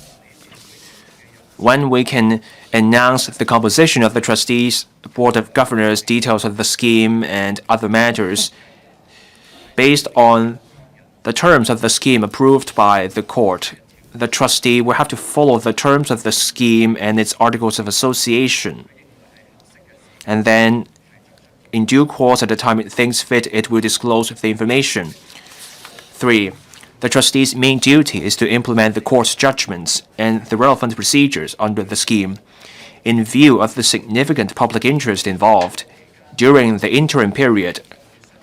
when we can announce the composition of the trustees, board of governors, details of the scheme, and other matters, based on the terms of the scheme approved by the court, the trustee will have to follow the terms of the scheme and its articles of association. And then, in due course, at the time it thinks fit, it will disclose the information. 3. The trustee's main duty is to implement the court's judgments and the relevant procedures under the scheme. In view of the significant public interest involved, during the interim period,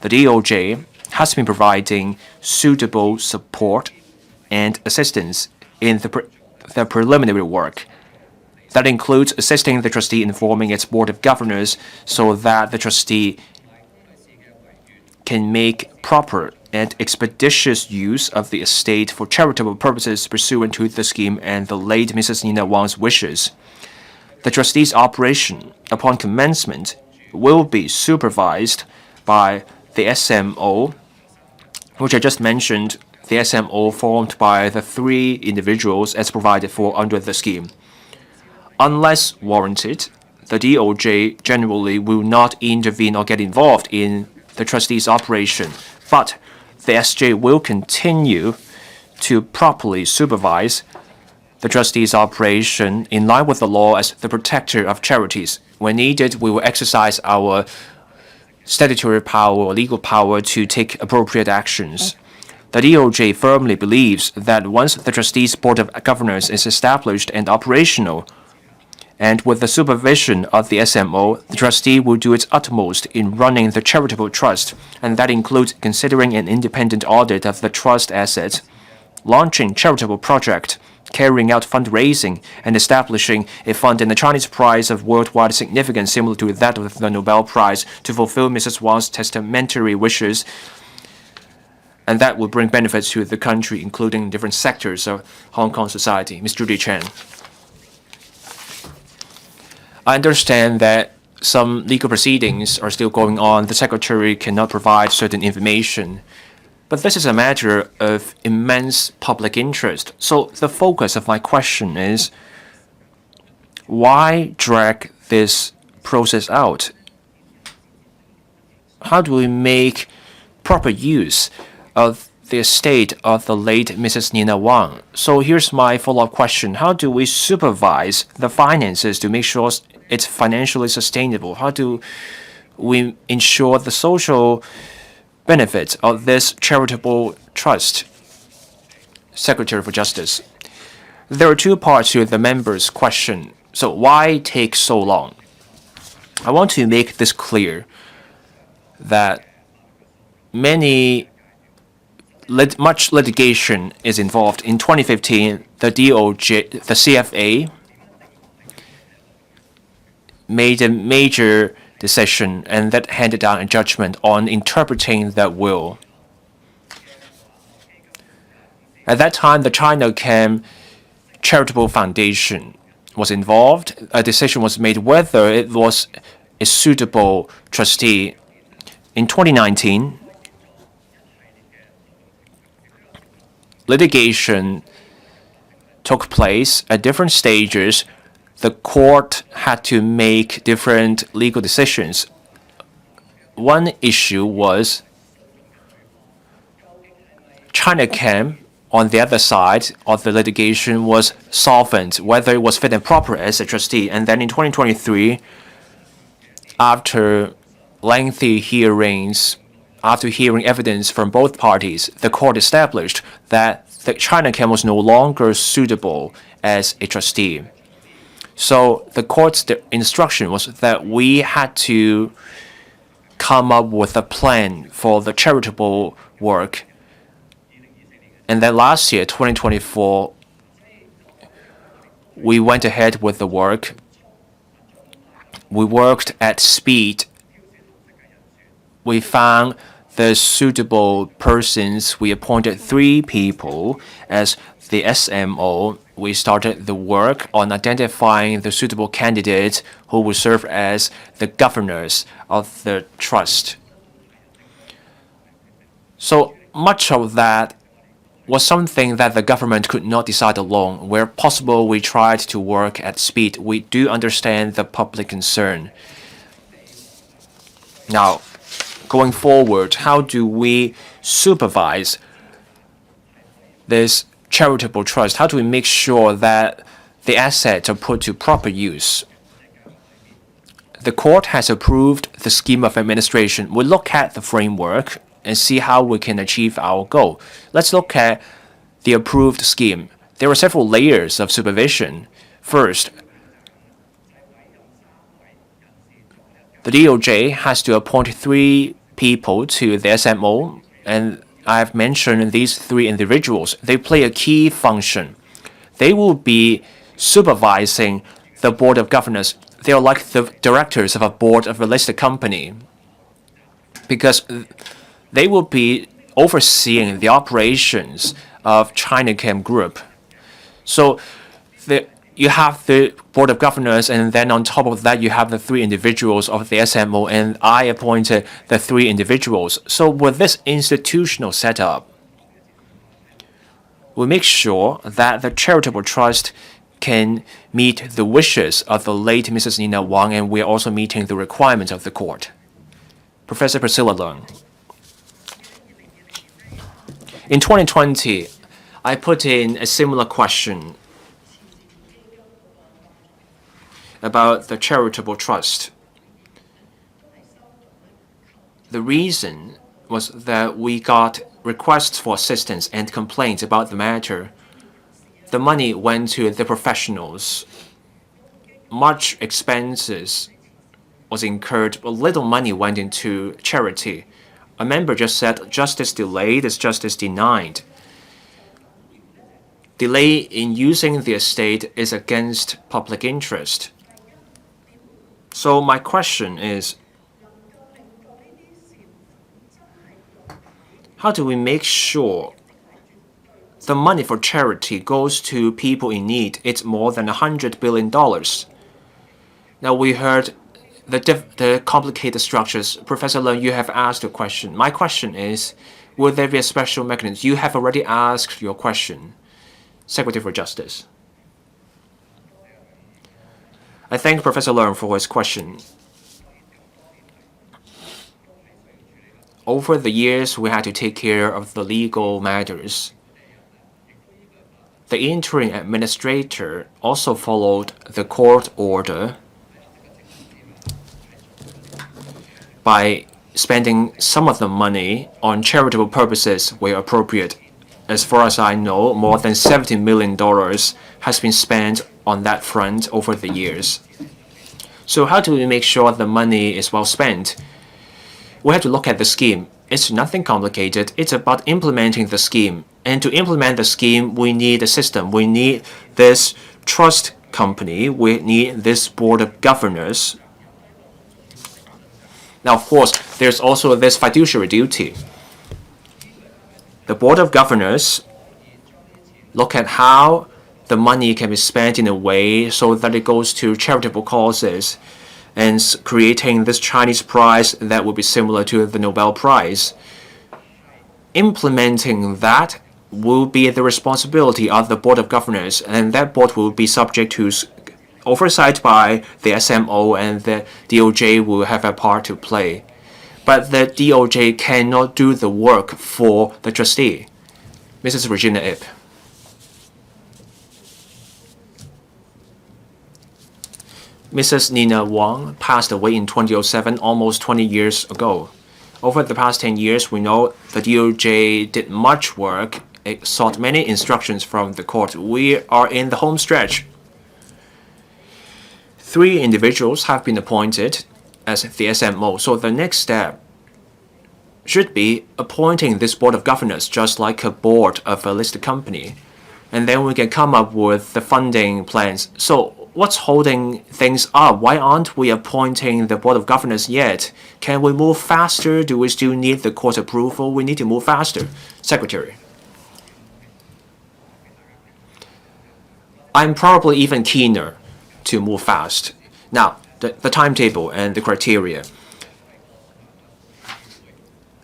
the DOJ has been providing suitable support and assistance in the preliminary work. That includes assisting the trustee in forming its board of governors so that the trustee can make proper and expeditious use of the estate for charitable purposes pursuant to the scheme and the late Mrs. Nina Wang's wishes. The trustee's operation, upon commencement, will be supervised by the SMO, which I just mentioned, the SMO formed by the 3 individuals as provided for under the scheme. Unless warranted, the DOJ generally will not intervene or get involved in the trustee's operation, but the SJ will continue to properly supervise the trustee's operation in line with the law as the protector of charities. When needed, we will exercise our statutory power or legal power to take appropriate actions. The DOJ firmly believes that once the trustees' board of governors is established and operational, and with the supervision of the SMO, the trustee will do its utmost in running the charitable trust, and that includes considering an independent audit of the trust assets, launching charitable project, carrying out fundraising and establishing a fund in the Chinese prize of worldwide significance similar to that of the Nobel Prize to fulfill Mrs. Wang's testamentary wishes. And that will bring benefits to the country, including different sectors of Hong Kong society. Ms. Judy CHAN. I understand that some legal proceedings are still going on. The Secretary cannot provide certain information. But this is a matter of immense public interest. So the focus of my question is, why drag this process out? How do we make proper use of the estate of the late Mrs. Nina Wang? So here's my follow-up question. How do we supervise the finances to make sure it's financially sustainable? How do we ensure the social benefits of this charitable trust? Secretary for Justice. There are two parts to the member's question. So why take so long? I want to make this clear that much litigation is involved. In 2015, the DOJ, the CFA, made a major decision and that handed down a judgment on interpreting that will. At that time, the China CAM Charitable Foundation was involved. A decision was made whether it was a suitable trustee. In 2019, litigation took place at different stages. The court had to make different legal decisions. One issue was China CAM, on the other side of the litigation, was solvent, whether it was fit and proper as a trustee. And then in 2023, after lengthy hearings, after hearing evidence from both parties, the court established that the China CAM was no longer suitable as a trustee. So the court's instruction was that we had to come up with a plan for the charitable work. And then last year, 2024, we went ahead with the work. We worked at speed. We found the suitable persons. We appointed 3 people as the SMO. We started the work on identifying the suitable candidates who will serve as the governors of the trust. So much of that was something that the government could not decide alone. Where possible, we tried to work at speed. We do understand the public concern. Now, going forward, how do we supervise this charitable trust? How do we make sure that the assets are put to proper use? The court has approved the scheme of administration. We look at the framework and see how we can achieve our goal. Let's look at the approved scheme. There are several layers of supervision. First, the DOJ has to appoint 3 people to the SMO, and I've mentioned these 3 individuals. They play a key function. They will be supervising the board of governors. They are like the directors of a board of a listed company, because they will be overseeing the operations of China CAM Group. So you have the board of governors, and then on top of that, you have the 3 individuals of the SMO, and I appointed the 3 individuals. So with this institutional setup, we make sure that the charitable trust can meet the wishes of the late Mrs. Nina Wang, and we are also meeting the requirements of the court. Professor Priscilla Leung. In 2020, I put in a similar question about the charitable trust. The reason was that we got requests for assistance and complaints about the matter. The money went to the professionals. Much expenses was incurred, but little money went into charity. A member just said, justice delayed is justice denied. delay in using the estate is against public interest. So my question is, how do we make sure the money for charity goes to people in need? It's more than $100 billion. Now we heard the complicated structures. Professor Leung, you have asked a question. My question is, will there be a special mechanism? You have already asked your question. Secretary for Justice. I thank Professor Leung for his question. Over the years, we had to take care of the legal matters. The interim administrator also followed the court order by spending some of the money on charitable purposes where appropriate. As far as I know, more than $70 million has been spent on that front over the years. So how do we make sure the money is well spent? We have to look at the scheme. It's nothing complicated. It's about implementing the scheme. And to implement the scheme, we need a system. We need this trust company. We need this board of governors. Now, of course, there's also this fiduciary duty. The board of governors look at how the money can be spent in a way so that it goes to charitable causes and creating this Chinese prize that will be similar to the Nobel Prize. Implementing that will be the responsibility of the board of governors, and that board will be subject to oversight by the SMO, and the DOJ will have a part to play. But the DOJ cannot do the work for the trustee. Mrs. Regina Ip. Mrs. Nina Wang passed away in 2007, almost 20 years ago. Over the past 10 years, we know the DOJ did much work. It sought many instructions from the court. We are in the home stretch. 3 individuals have been appointed as the SMO. So the next step should be appointing this board of governors, just like a board of a listed company. And then we can come up with the funding plans. So what's holding things up? Why aren't we appointing the board of governors yet? Can we move faster? Do we still need the court approval? We need to move faster. Secretary. I'm probably even keener to move fast. Now, the timetable and the criteria.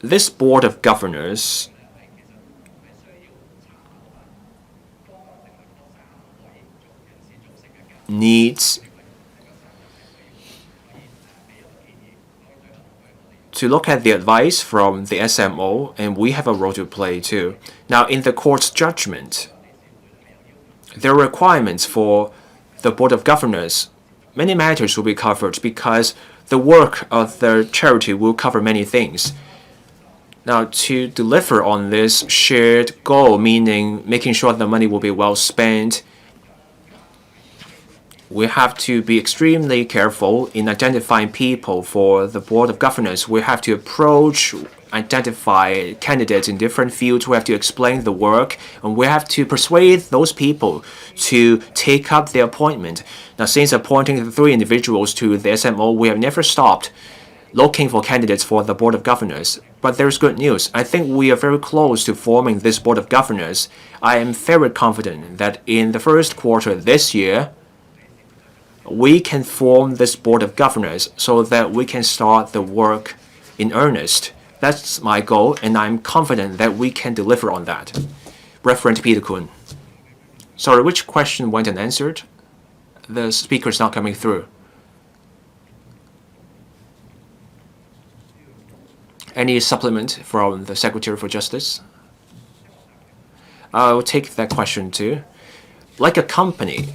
This board of governors needs to look at the advice from the SMO, and we have a role to play too. Now, in the court's judgment, there are requirements for the board of governors. Many matters will be covered because the work of the charity will cover many things. Now, to deliver on this shared goal, meaning making sure the money will be well spent, we have to be extremely careful in identifying people for the board of governors. We have to identify candidates in different fields. We have to explain the work, and we have to persuade those people to take up the appointment. Now, since appointing the 3 individuals to the SMO, we have never stopped looking for candidates for the board of governors. But there's good news. I think we are very close to forming this board of governors. I am very confident that in the first quarter this year, we can form this board of governors so that we can start the work in earnest. That's my goal, and I'm confident that we can deliver on that. Reverend Peter Kuhn. Sorry, which question went unanswered? The speaker is not coming through. Any supplement from the Secretary for Justice? I'll take that question too. Like a company,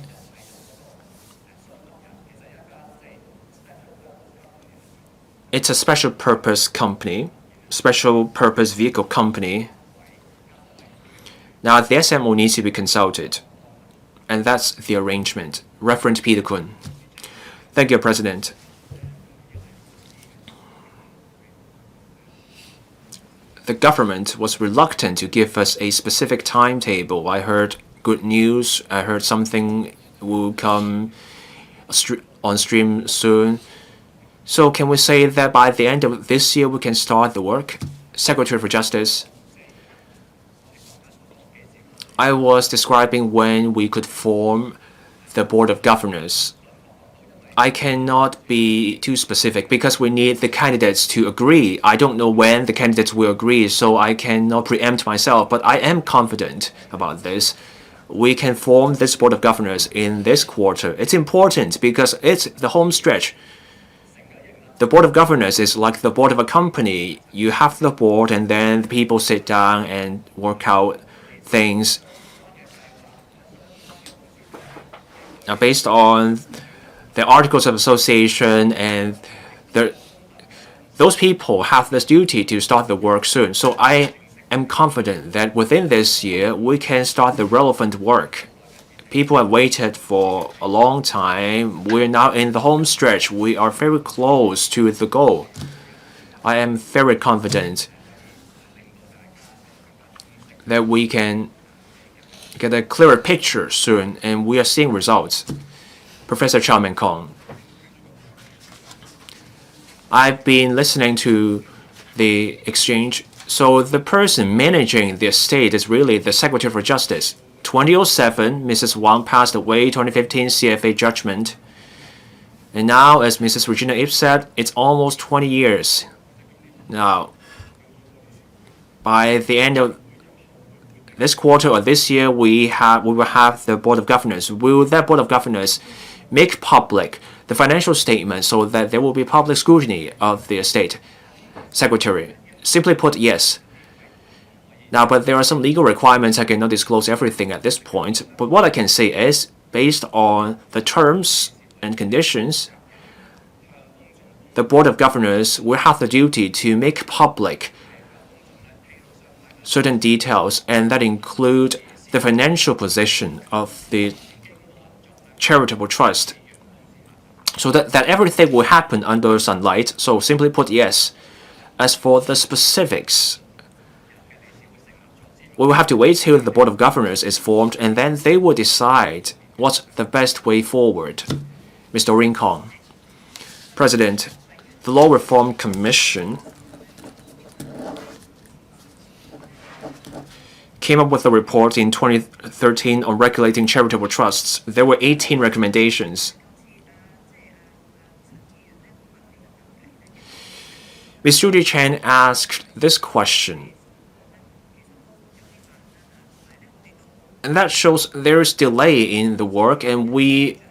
it's a special purpose company, special purpose vehicle company. Now, the SMO needs to be consulted, and that's the arrangement. Reverend Peter Kuhn. Thank you, President. The government was reluctant to give us a specific timetable. I heard good news. I heard something will come on stream soon. So can we say that by the end of this year we can start the work? Secretary for Justice, I was describing when we could form the Board of Governors. I cannot be too specific because we need the candidates to agree. I don't know when the candidates will agree, so I cannot preempt myself, but I am confident about this. We can form this Board of Governors in this quarter. It's important because it's the home stretch. The Board of Governors is like the board of a company. You have the board and then the people sit down and work out things. Now, based on the Articles of Association and those people have this duty to start the work soon. So I am confident that within this year, we can start the relevant work. People have waited for a long time. We're now in the home stretch. We are very close to the goal. I am very confident that we can get a clearer picture soon, and we are seeing results. Professor Chow Man Kong, I've been listening to the exchange. So the person managing the estate is really the Secretary for Justice. 2007, Mrs. Wang passed away, 2015 CFA judgment. And now, as Mrs. Regina Ip said, it's almost 20 years. Now, by the end of this quarter or this year, we will have the Board of Governors. Will that Board of Governors make public the financial statement so that there will be public scrutiny of the estate? Secretary, simply put, yes. Now, but there are some legal requirements. I cannot disclose everything at this point. But what I can say is, based on the terms and conditions, the Board of Governors will have the duty to make public certain details, and that include the financial position of the charitable trust, so that everything will happen under sunlight. So simply put, yes. As for the specifics, we will have to wait till the Board of Governors is formed, and then they will decide what's the best way forward. Mr. Rincon, President, the Law Reform Commission came up with a report in 2013 on regulating charitable trusts. There were 18 recommendations. Ms. Judy Chan asked this question. And that shows there is delay in the work, and we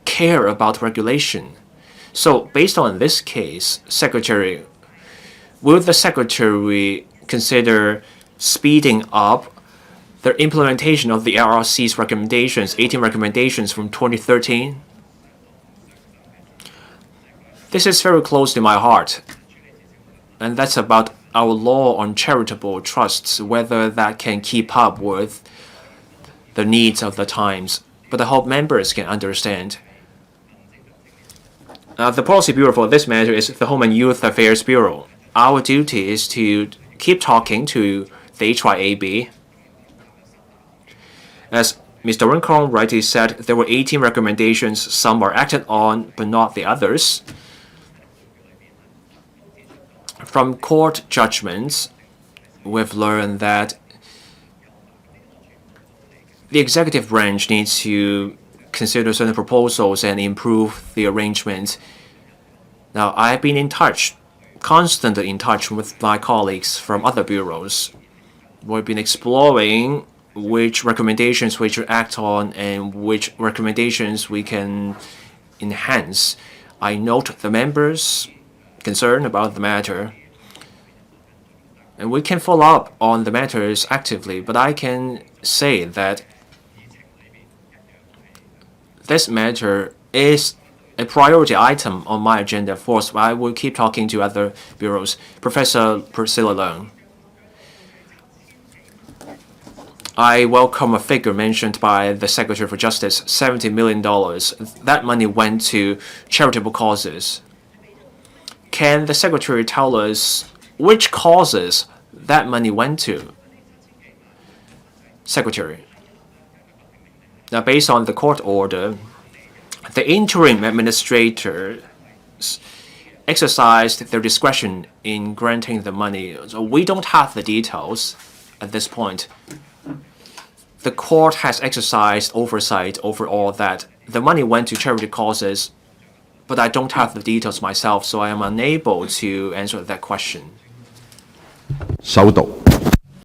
care about regulation. So based on this case, Secretary, will the Secretary consider speeding up the implementation of the LRC's recommendations, 18 recommendations from 2013? This is very close to my heart. And that's about our law on charitable trusts, whether that can keep up with the needs of the times. But I hope members can understand. The Policy Bureau for this matter is the Home and Youth Affairs Bureau. Our duty is to keep talking to the HYAB. As Mr. Rincon rightly said, there were 18 recommendations. Some are acted on, but not the others. From court judgments, we've learned that the executive branch needs to consider certain proposals and improve the arrangement. Now, I've been in touch, constantly in touch with my colleagues from other bureaus. We've been exploring which recommendations we should act on and which recommendations we can enhance. I note the members' concern about the matter, and we can follow up on the matters actively, but I can say that this matter is a priority item on my agenda. Of course, I will keep talking to other bureaus. Professor Priscilla Leung, I welcome a figure mentioned by the Secretary for Justice, $70 million. That money went to charitable causes. Can the Secretary tell us which causes that money went to? Secretary, Now, based on the court order, the interim administrators exercised their discretion in granting the money. So we don't have the details at this point. The court has exercised oversight over all that. The money went to charity causes, but I don't have the details myself, so I am unable to answer that question. 收到。